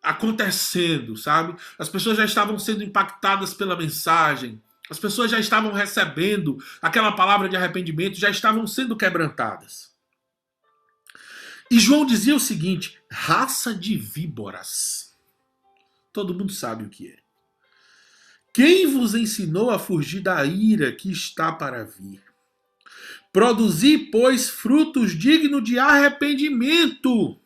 acontecendo, sabe? As pessoas já estavam sendo impactadas pela mensagem. As pessoas já estavam recebendo aquela palavra de arrependimento, já estavam sendo quebrantadas. E João dizia o seguinte: raça de víboras. Todo mundo sabe o que é. Quem vos ensinou a fugir da ira que está para vir? Produzi, pois, frutos dignos de arrependimento.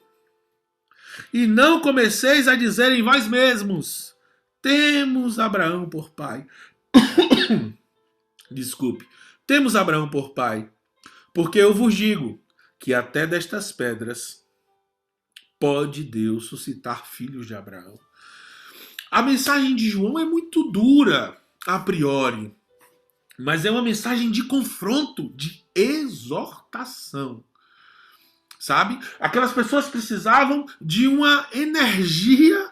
E não comeceis a dizer em vós mesmos: temos Abraão por pai. Desculpe. Temos Abraão por pai. Porque eu vos digo que até destas pedras pode Deus suscitar filhos de Abraão. A mensagem de João é muito dura, a priori. Mas é uma mensagem de confronto, de exortação. Sabe? Aquelas pessoas precisavam de uma energia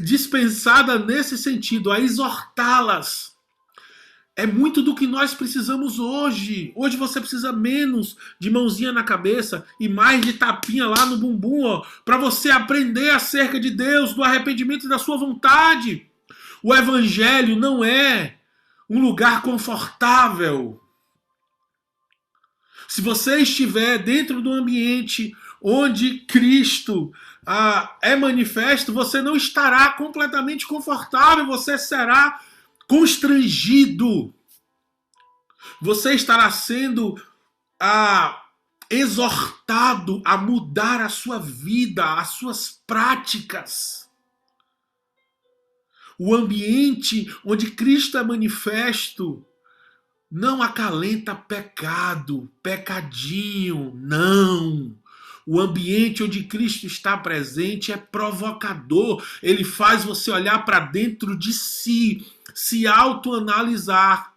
dispensada nesse sentido, a exortá-las. É muito do que nós precisamos hoje. Hoje você precisa menos de mãozinha na cabeça e mais de tapinha lá no bumbum, para você aprender acerca de Deus, do arrependimento e da sua vontade. O evangelho não é um lugar confortável. Se você estiver dentro de um ambiente onde Cristo é manifesto, você não estará completamente confortável, você será constrangido. Você estará sendo exortado a mudar a sua vida, as suas práticas. O ambiente onde Cristo é manifesto não acalenta pecado, pecadinho, não. O ambiente onde Cristo está presente é provocador. Ele faz você olhar para dentro de si, se autoanalisar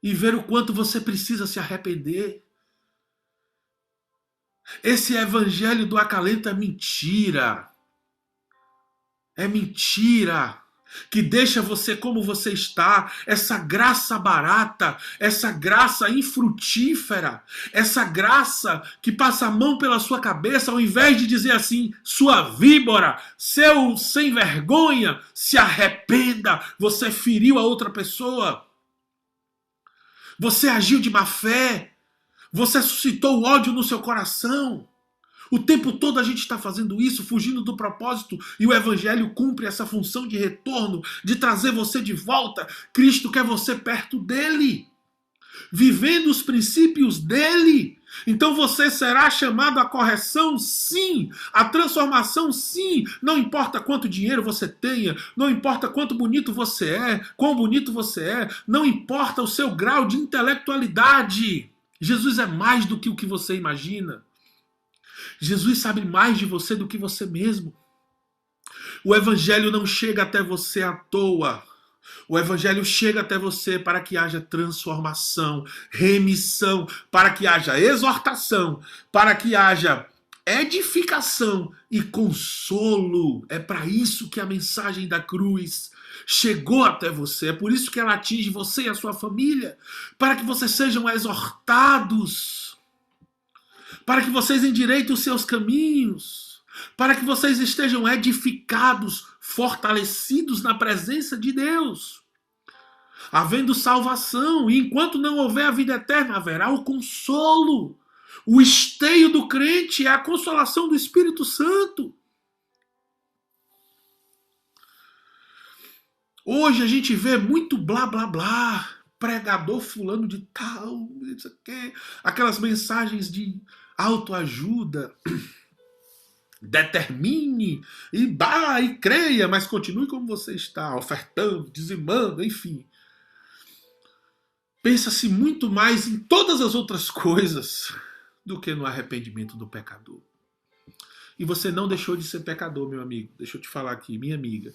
e ver o quanto você precisa se arrepender. Esse evangelho do acalento é mentira. É mentira. Que deixa você como você está, essa graça barata, essa graça infrutífera, essa graça que passa a mão pela sua cabeça, ao invés de dizer assim, sua víbora, seu sem vergonha, se arrependa, você feriu a outra pessoa, você agiu de má fé, você suscitou o ódio no seu coração. O tempo todo a gente está fazendo isso, fugindo do propósito, e o evangelho cumpre essa função de retorno, de trazer você de volta. Cristo quer você perto dele, vivendo os princípios dele. Então você será chamado à correção, sim, à transformação, sim. Não importa quanto dinheiro você tenha, não importa quanto bonito você é, quão bonito você é, não importa o seu grau de intelectualidade. Jesus é mais do que o que você imagina. Jesus sabe mais de você do que você mesmo. O evangelho não chega até você à toa. O evangelho chega até você para que haja transformação, remissão, para que haja exortação, para que haja edificação e consolo. É para isso que a mensagem da cruz chegou até você. É por isso que ela atinge você e a sua família, para que vocês sejam exortados, para que vocês endireitem os seus caminhos, para que vocês estejam edificados, fortalecidos na presença de Deus, havendo salvação. E enquanto não houver a vida eterna, haverá o consolo. O esteio do crente é a consolação do Espírito Santo. Hoje a gente vê muito blá blá blá, pregador fulano de tal, isso aqui, aquelas mensagens de autoajuda, determine e creia, mas continue como você está, ofertando, dizimando, enfim. Pensa-se muito mais em todas as outras coisas do que no arrependimento do pecador. E você não deixou de ser pecador, meu amigo. Deixa eu te falar aqui, minha amiga.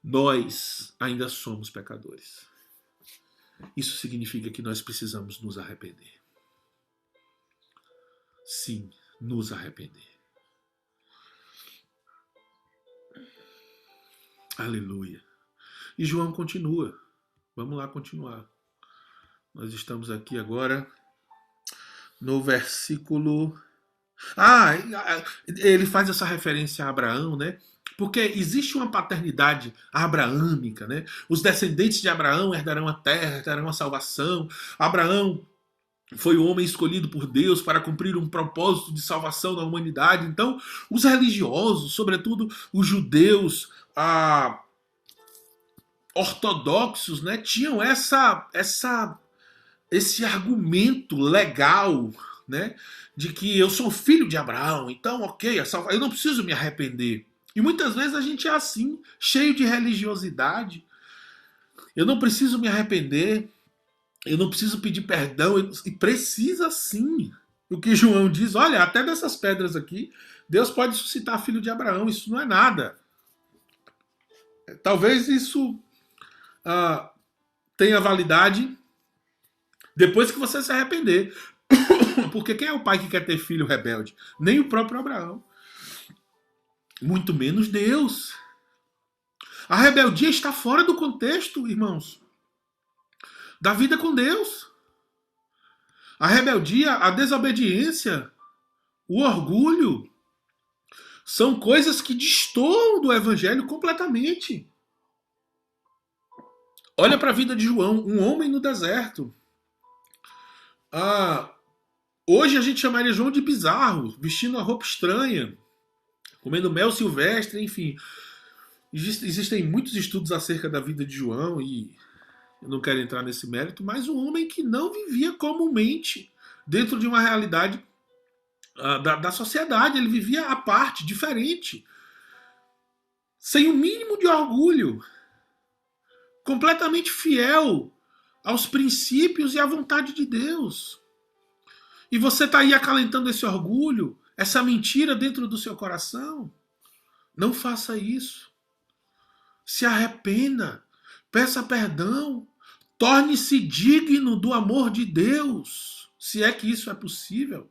Nós ainda somos pecadores. Isso significa que nós precisamos nos arrepender. Sim, nos arrepender. Aleluia. E João continua. Vamos lá continuar. Nós estamos aqui agora no versículo... ele faz essa referência a Abraão, né? Porque existe uma paternidade abraâmica, né? Os descendentes de Abraão herdarão a terra, herdarão a salvação. Abraão foi o homem escolhido por Deus para cumprir um propósito de salvação da humanidade. Então, os religiosos, sobretudo os judeus ortodoxos, né, tinham esse argumento legal, né, de que eu sou filho de Abraão, então, ok, eu não preciso me arrepender. E muitas vezes a gente é assim, cheio de religiosidade. Eu não preciso me arrepender. Eu não preciso pedir perdão. E precisa sim. O que João diz, olha, até dessas pedras aqui, Deus pode suscitar filho de Abraão. Isso não é nada. Talvez isso tenha validade depois que você se arrepender. Porque quem é o pai que quer ter filho rebelde? Nem o próprio Abraão. Muito menos Deus. A rebeldia está fora do contexto, irmãos, da vida com Deus. A rebeldia, a desobediência, o orgulho, são coisas que destoam do evangelho completamente. Olha para a vida de João, um homem no deserto. Hoje a gente chamaria João de bizarro, vestindo uma roupa estranha, comendo mel silvestre, enfim. Existem muitos estudos acerca da vida de João e eu não quero entrar nesse mérito, mas um homem que não vivia comumente dentro de uma realidade da sociedade. Ele vivia à parte, diferente, sem o mínimo de orgulho, completamente fiel aos princípios e à vontade de Deus. E você está aí acalentando esse orgulho, essa mentira dentro do seu coração. Não faça isso. Se arrependa, peça perdão, torne-se digno do amor de Deus, se é que isso é possível.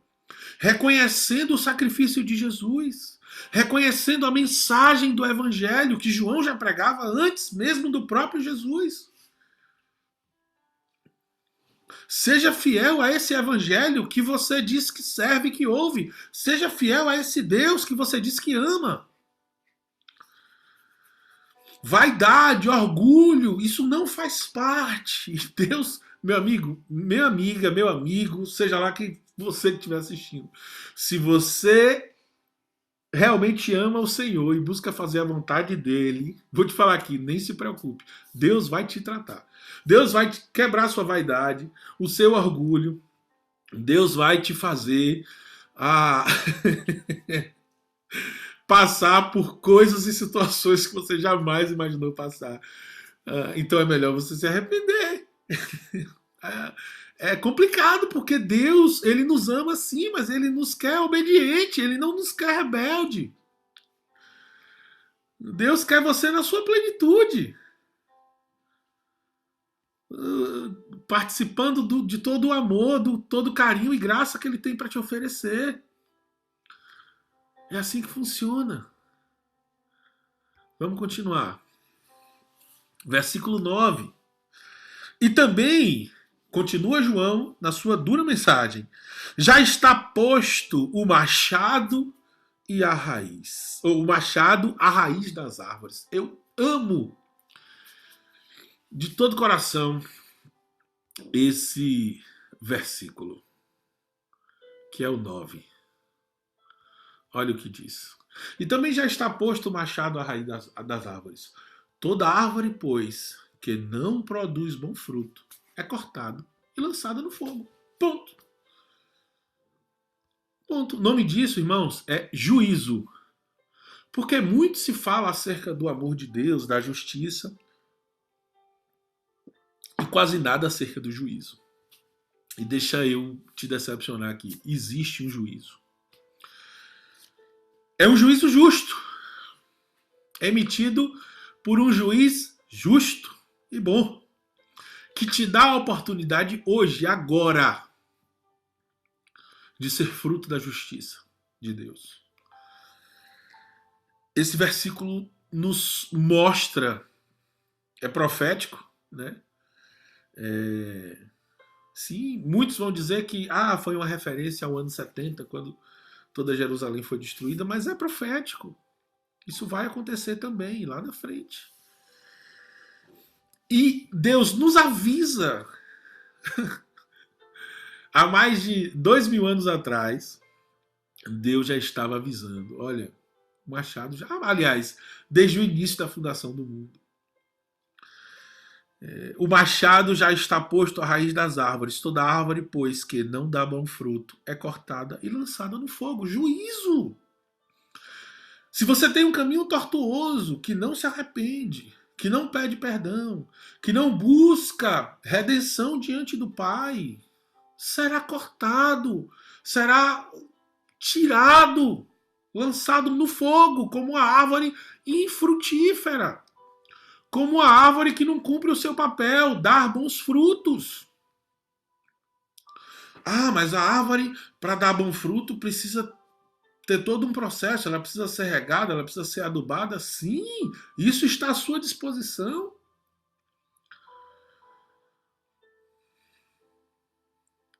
Reconhecendo o sacrifício de Jesus, reconhecendo a mensagem do Evangelho que João já pregava antes mesmo do próprio Jesus. Seja fiel a esse Evangelho que você diz que serve e que ouve. Seja fiel a esse Deus que você diz que ama. Vaidade, orgulho, isso não faz parte. Deus, meu amigo, minha amiga, meu amigo, seja lá quem você que estiver assistindo. Se você realmente ama o Senhor e busca fazer a vontade dele, vou te falar aqui, nem se preocupe. Deus vai te tratar. Deus vai quebrar sua vaidade, o seu orgulho. Deus vai te fazer passar por coisas e situações que você jamais imaginou passar. Então é melhor você se arrepender. É complicado, porque Deus, ele nos ama sim, mas ele nos quer obediente, ele não nos quer rebelde. Deus quer você na sua plenitude. Participando de todo o amor, do todo o carinho e graça que ele tem para te oferecer. É assim que funciona. Vamos continuar. Versículo 9. E também, continua João na sua dura mensagem, já está posto o machado e a raiz. Ou o machado, a raiz das árvores. Eu amo de todo o coração esse versículo, que é o 9. Olha o que diz. E também já está posto o machado à raiz das árvores. Toda árvore, pois, que não produz bom fruto, é cortado e lançado no fogo. Ponto. Ponto. O nome disso, irmãos, é juízo. Porque muito se fala acerca do amor de Deus, da justiça, e quase nada acerca do juízo. E deixa eu te decepcionar aqui. Existe um juízo. É um juízo justo, emitido por um juiz justo e bom, que te dá a oportunidade hoje, agora, de ser fruto da justiça de Deus. Esse versículo nos mostra, é profético, né? Sim, muitos vão dizer que foi uma referência ao ano 70, quando toda Jerusalém foi destruída, mas é profético. Isso vai acontecer também, lá na frente. E Deus nos avisa. Há mais de 2000 anos atrás, Deus já estava avisando. Olha, o machado já... Aliás, desde o início da fundação do mundo. O machado já está posto à raiz das árvores. Toda árvore, pois, que não dá bom fruto, é cortada e lançada no fogo. Juízo! Se você tem um caminho tortuoso, que não se arrepende, que não pede perdão, que não busca redenção diante do Pai, será cortado, será tirado, lançado no fogo, como a árvore infrutífera. Como a árvore que não cumpre o seu papel, dar bons frutos. Mas a árvore, para dar bom fruto, precisa ter todo um processo, ela precisa ser regada, ela precisa ser adubada. Sim, isso está à sua disposição.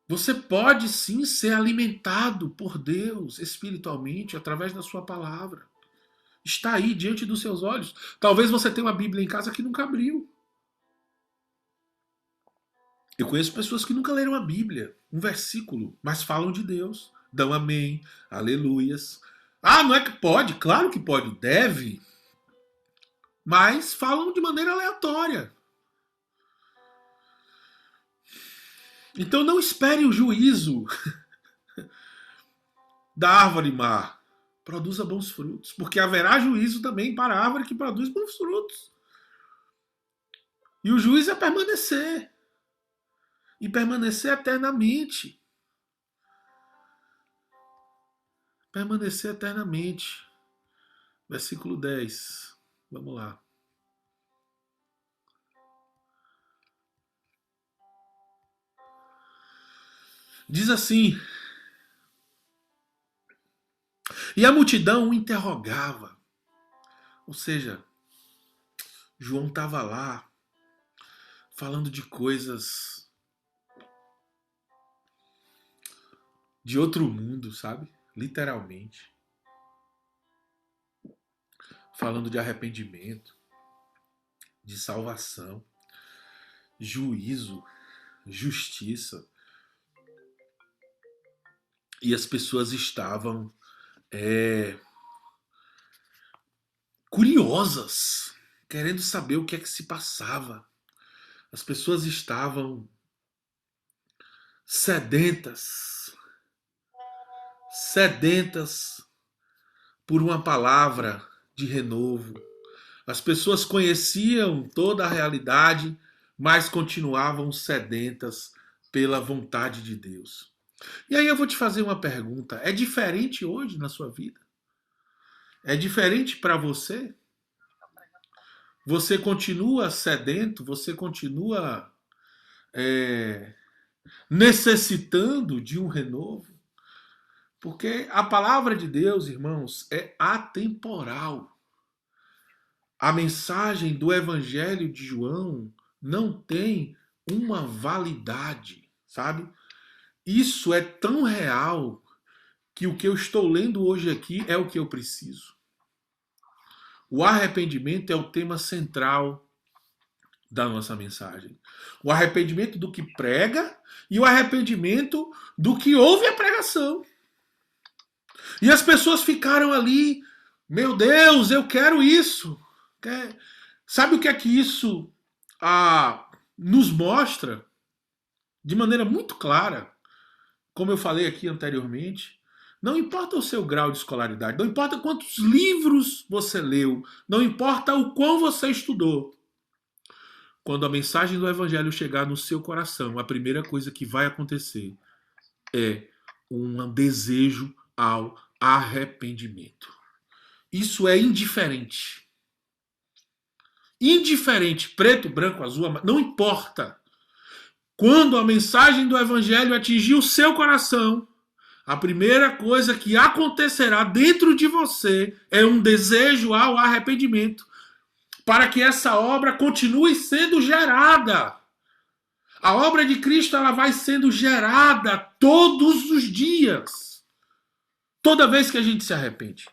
Você pode sim ser alimentado por Deus espiritualmente através da sua palavra. Está aí diante dos seus olhos. Talvez você tenha uma Bíblia em casa que nunca abriu. Eu conheço pessoas que nunca leram a Bíblia, um versículo, mas falam de Deus, dão amém, aleluias. Não é que pode? Claro que pode, deve. Mas falam de maneira aleatória. Então não espere o juízo da árvore má. Produza bons frutos, porque haverá juízo também para a árvore que produz bons frutos. E o juízo é permanecer. e permanecer eternamente. Permanecer eternamente. Versículo 10. Vamos lá. Diz assim: e a multidão o interrogava. Ou seja, João estava lá falando de coisas de outro mundo, sabe? Literalmente. Falando de arrependimento, de salvação, juízo, justiça. E as pessoas estavam curiosas, querendo saber o que é que se passava. As pessoas estavam sedentas por uma palavra de renovo. As pessoas conheciam toda a realidade, mas continuavam sedentas pela vontade de Deus. E aí eu vou te fazer uma pergunta. É diferente hoje na sua vida? É diferente para você? Você continua sedento? Você continua necessitando de um renovo? Porque a palavra de Deus, irmãos, é atemporal. A mensagem do Evangelho de João não tem uma validade, sabe? Isso é tão real que o que eu estou lendo hoje aqui é o que eu preciso. O arrependimento é o tema central da nossa mensagem. O arrependimento do que prega e o arrependimento do que ouve a pregação. E as pessoas ficaram ali, meu Deus, eu quero isso. Sabe o que é que isso nos mostra? De maneira muito clara, como eu falei aqui anteriormente, não importa o seu grau de escolaridade, não importa quantos livros você leu, não importa o quão você estudou. Quando a mensagem do Evangelho chegar no seu coração, a primeira coisa que vai acontecer é um desejo ao arrependimento. Isso é indiferente. Indiferente, preto, branco, azul, não importa. Quando a mensagem do Evangelho atingir o seu coração, a primeira coisa que acontecerá dentro de você é um desejo ao arrependimento, para que essa obra continue sendo gerada. A obra de Cristo ela vai sendo gerada todos os dias, toda vez que a gente se arrepende.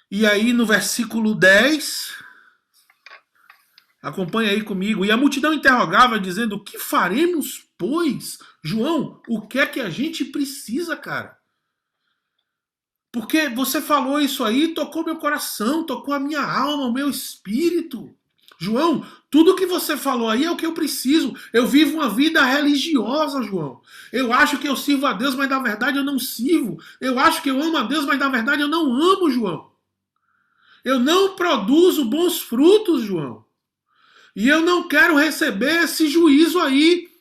E aí no versículo 10, acompanha aí comigo. E a multidão interrogava, dizendo: o que faremos, pois? João, o que é que a gente precisa, cara? Porque você falou isso aí, tocou meu coração, tocou a minha alma, o meu espírito. João, tudo que você falou aí é o que eu preciso. Eu vivo uma vida religiosa, João. Eu acho que eu sirvo a Deus, mas na verdade eu não sirvo. Eu acho que eu amo a Deus, mas na verdade eu não amo, João. Eu não produzo bons frutos, João. E eu não quero receber esse juízo aí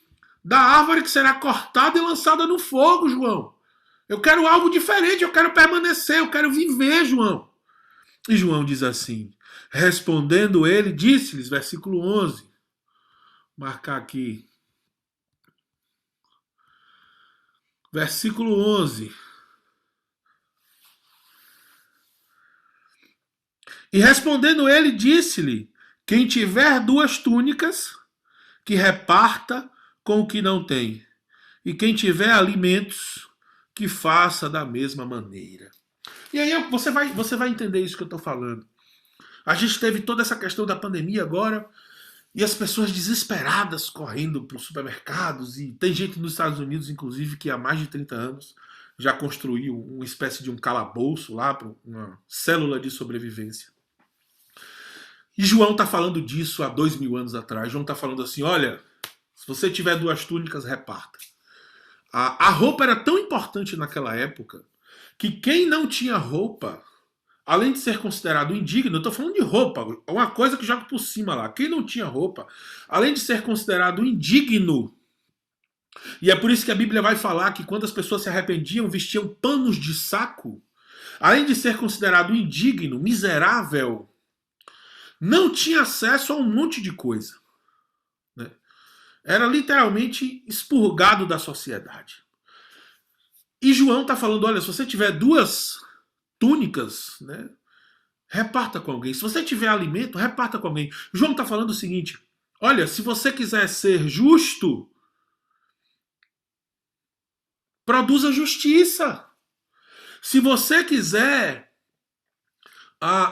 da árvore que será cortada e lançada no fogo, João. Eu quero algo diferente, eu quero permanecer, eu quero viver, João. E João diz assim: respondendo ele, disse-lhes, versículo 11, marcar aqui, versículo 11. E respondendo ele, disse-lhe: quem tiver 2 túnicas, que reparta com o que não tem. E quem tiver alimentos, que faça da mesma maneira. E aí você vai entender isso que eu estou falando. A gente teve toda essa questão da pandemia agora, e as pessoas desesperadas correndo para os supermercados, e tem gente nos Estados Unidos, inclusive, que há mais de 30 anos já construiu uma espécie de um calabouço lá, uma célula de sobrevivência. E João está falando disso há 2000 anos atrás. João está falando assim: olha, se você tiver 2 túnicas, reparta. A roupa era tão importante naquela época que quem não tinha roupa além de ser considerado indigno, eu estou falando de roupa, uma coisa que joga por cima lá. Quem não tinha roupa, além de ser considerado indigno, e é por isso que a Bíblia vai falar que quando as pessoas se arrependiam, vestiam panos de saco, além de ser considerado indigno, miserável, não tinha acesso a um monte de coisa. Né? Era literalmente expurgado da sociedade. E João está falando, olha, se você tiver 2 túnicas, né, reparta com alguém. Se você tiver alimento, reparta com alguém. João está falando o seguinte, olha, se você quiser ser justo, produza justiça. Se você quiser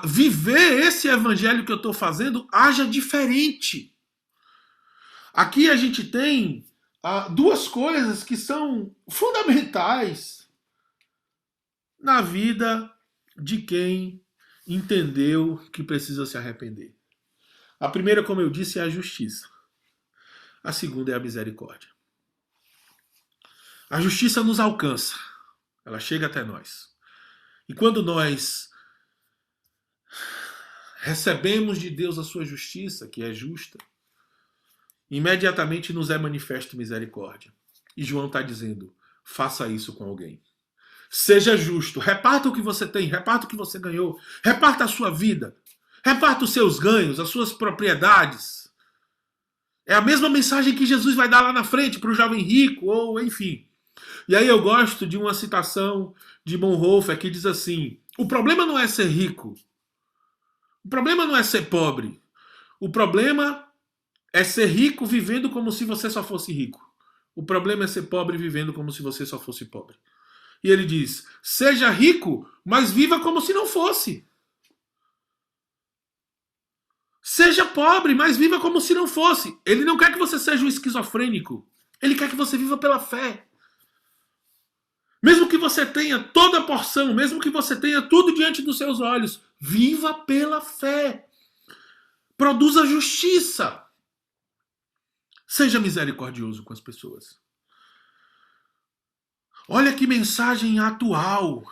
viver esse evangelho que eu estou fazendo, haja diferente. Aqui a gente tem 2 coisas que são fundamentais na vida de quem entendeu que precisa se arrepender. A primeira, como eu disse, é a justiça. A segunda é a misericórdia. A justiça nos alcança. Ela chega até nós. E quando nós recebemos de Deus a sua justiça, que é justa, imediatamente nos é manifesto misericórdia. E João está dizendo, faça isso com alguém. Seja justo, reparta o que você tem, reparta o que você ganhou, reparta a sua vida, reparta os seus ganhos, as suas propriedades. É a mesma mensagem que Jesus vai dar lá na frente para o jovem rico, ou enfim. E aí eu gosto de uma citação de Bonhoeffer que diz assim, o problema não é ser rico, o problema não é ser pobre, o problema é ser rico vivendo como se você só fosse rico. O problema é ser pobre vivendo como se você só fosse pobre. E ele diz, seja rico, mas viva como se não fosse. Seja pobre, mas viva como se não fosse. Ele não quer que você seja um esquizofrênico. Ele quer que você viva pela fé. Mesmo que você tenha toda a porção, mesmo que você tenha tudo diante dos seus olhos, viva pela fé. Produza justiça. Seja misericordioso com as pessoas. Olha que mensagem atual.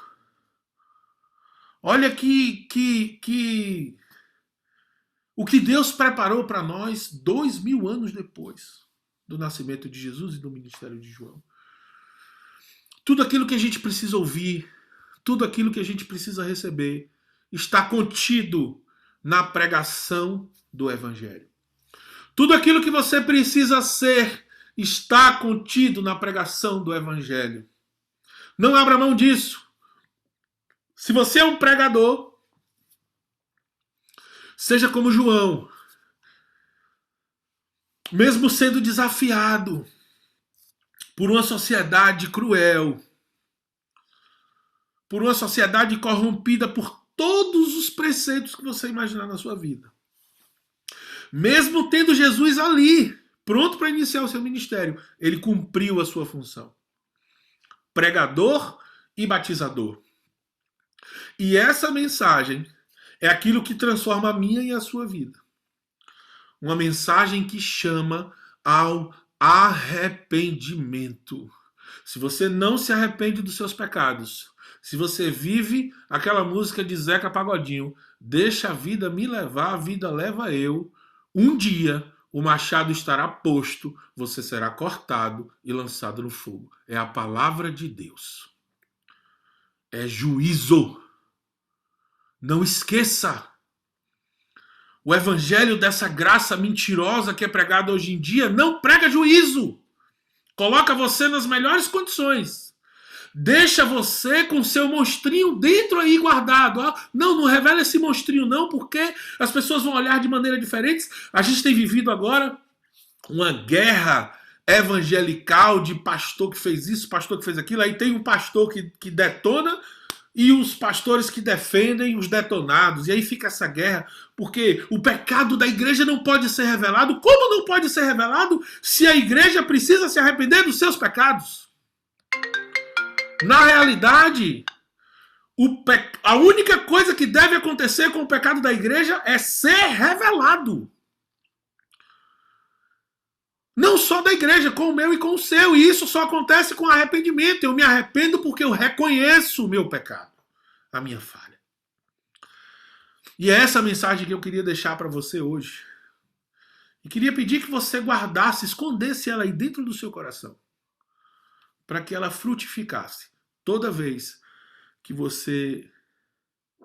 Olha o que Deus preparou para nós 2000 anos depois do nascimento de Jesus e do ministério de João. Tudo aquilo que a gente precisa ouvir, tudo aquilo que a gente precisa receber, está contido na pregação do Evangelho. Tudo aquilo que você precisa ser está contido na pregação do Evangelho. Não abra mão disso. Se você é um pregador, seja como João, mesmo sendo desafiado por uma sociedade cruel, por uma sociedade corrompida por todos os preceitos que você imaginar na sua vida. Mesmo tendo Jesus ali, pronto para iniciar o seu ministério, ele cumpriu a sua função. Pregador e batizador. E essa mensagem é aquilo que transforma a minha e a sua vida. Uma mensagem que chama ao arrependimento. Se você não se arrepende dos seus pecados, se você vive aquela música de Zeca Pagodinho, deixa a vida me levar, a vida leva eu, um dia o machado estará posto, você será cortado e lançado no fogo. É a palavra de Deus. É juízo. Não esqueça. O evangelho dessa graça mentirosa que é pregado hoje em dia não prega juízo. Coloca você nas melhores condições. Deixa você com seu monstrinho dentro aí guardado. Não revela esse monstrinho não, porque as pessoas vão olhar de maneira diferente. A gente tem vivido agora uma guerra evangelical de pastor que fez isso, pastor que fez aquilo. Aí tem um pastor que detona e os pastores que defendem os detonados. E aí fica essa guerra, porque o pecado da igreja não pode ser revelado. Como não pode ser revelado se a igreja precisa se arrepender dos seus pecados? Na realidade, a única coisa que deve acontecer com o pecado da igreja é ser revelado. Não só da igreja, com o meu e com o seu. E isso só acontece com arrependimento. Eu me arrependo porque eu reconheço o meu pecado, a minha falha. E é essa mensagem que eu queria deixar para você hoje. E queria pedir que você guardasse, escondesse ela aí dentro do seu coração, para que ela frutificasse toda vez que você,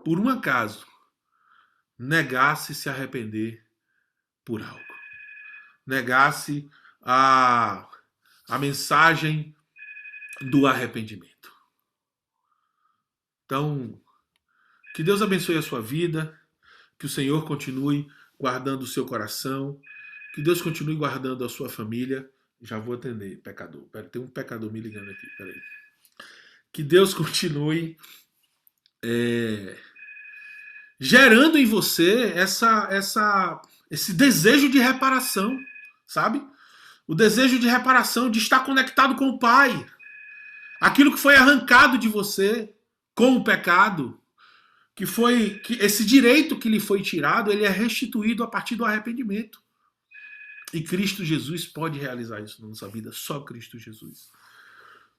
por um acaso, negasse se arrepender por algo. Negasse a mensagem do arrependimento. Então, que Deus abençoe a sua vida, que o Senhor continue guardando o seu coração, que Deus continue guardando a sua família. Já vou atender, pecador. Tem um pecador me ligando aqui, peraí. Que Deus continue gerando em você esse desejo de reparação, sabe? O desejo de reparação, de estar conectado com o Pai. Aquilo que foi arrancado de você com o pecado, que esse direito que lhe foi tirado, ele é restituído a partir do arrependimento. E Cristo Jesus pode realizar isso na nossa vida, só Cristo Jesus.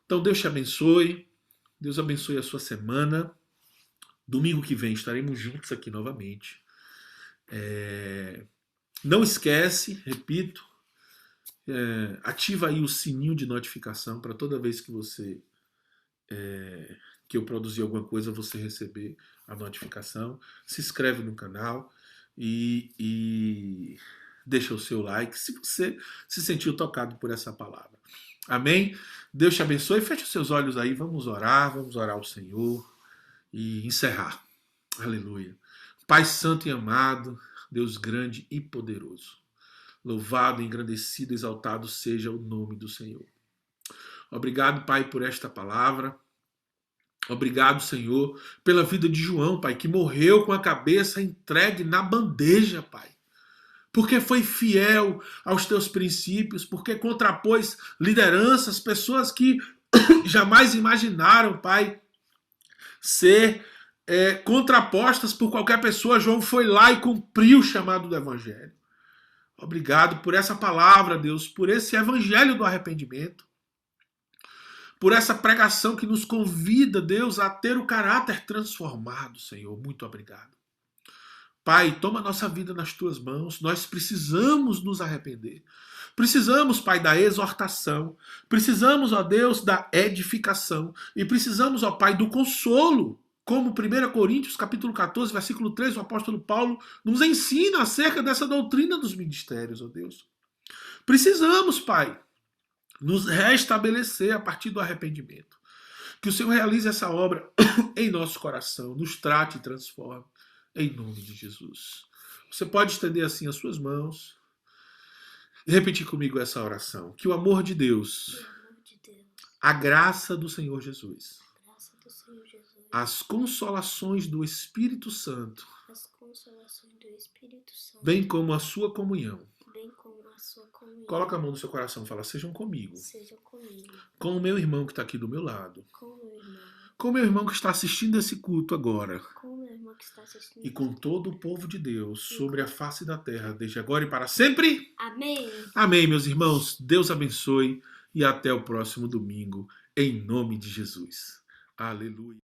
Então Deus te abençoe, Deus abençoe a sua semana. Domingo que vem estaremos juntos aqui novamente. Não esquece, repito, ativa aí o sininho de notificação para toda vez que que eu produzir alguma coisa, você receber a notificação. Se inscreve no canal e deixa o seu like se você se sentiu tocado por essa palavra. Amém? Deus te abençoe. Feche os seus olhos aí. Vamos orar ao Senhor e encerrar. Aleluia. Pai santo e amado, Deus grande e poderoso. Louvado, engrandecido, exaltado seja o nome do Senhor. Obrigado, Pai, por esta palavra. Obrigado, Senhor, pela vida de João, Pai, que morreu com a cabeça entregue na bandeja, Pai. Porque foi fiel aos teus princípios, porque contrapôs lideranças, pessoas que jamais imaginaram, Pai, ser contrapostas por qualquer pessoa. João foi lá e cumpriu o chamado do Evangelho. Obrigado por essa palavra, Deus, por esse Evangelho do arrependimento, por essa pregação que nos convida, Deus, a ter o caráter transformado, Senhor. Muito obrigado. Pai, toma a nossa vida nas tuas mãos. Nós precisamos nos arrepender. Precisamos, Pai, da exortação. Precisamos, ó Deus, da edificação. E precisamos, ó Pai, do consolo. Como 1 Coríntios, capítulo 14, versículo 3, o apóstolo Paulo nos ensina acerca dessa doutrina dos ministérios, ó Deus. Precisamos, Pai, nos restabelecer a partir do arrependimento. Que o Senhor realize essa obra em nosso coração, nos trate e transforme. Em nome de Jesus. Você pode estender assim as suas mãos e repetir comigo essa oração. Que o amor de Deus, a graça do Senhor Jesus, as consolações do Espírito Santo, bem como a sua comunhão. Coloca a mão no seu coração e fala: sejam comigo. Com o meu irmão que está aqui do meu lado. Com o meu irmão que está assistindo esse culto agora. E com todo o povo de Deus sobre a face da terra, desde agora e para sempre. Amém. Amém, meus irmãos. Deus abençoe e até o próximo domingo, em nome de Jesus. Aleluia.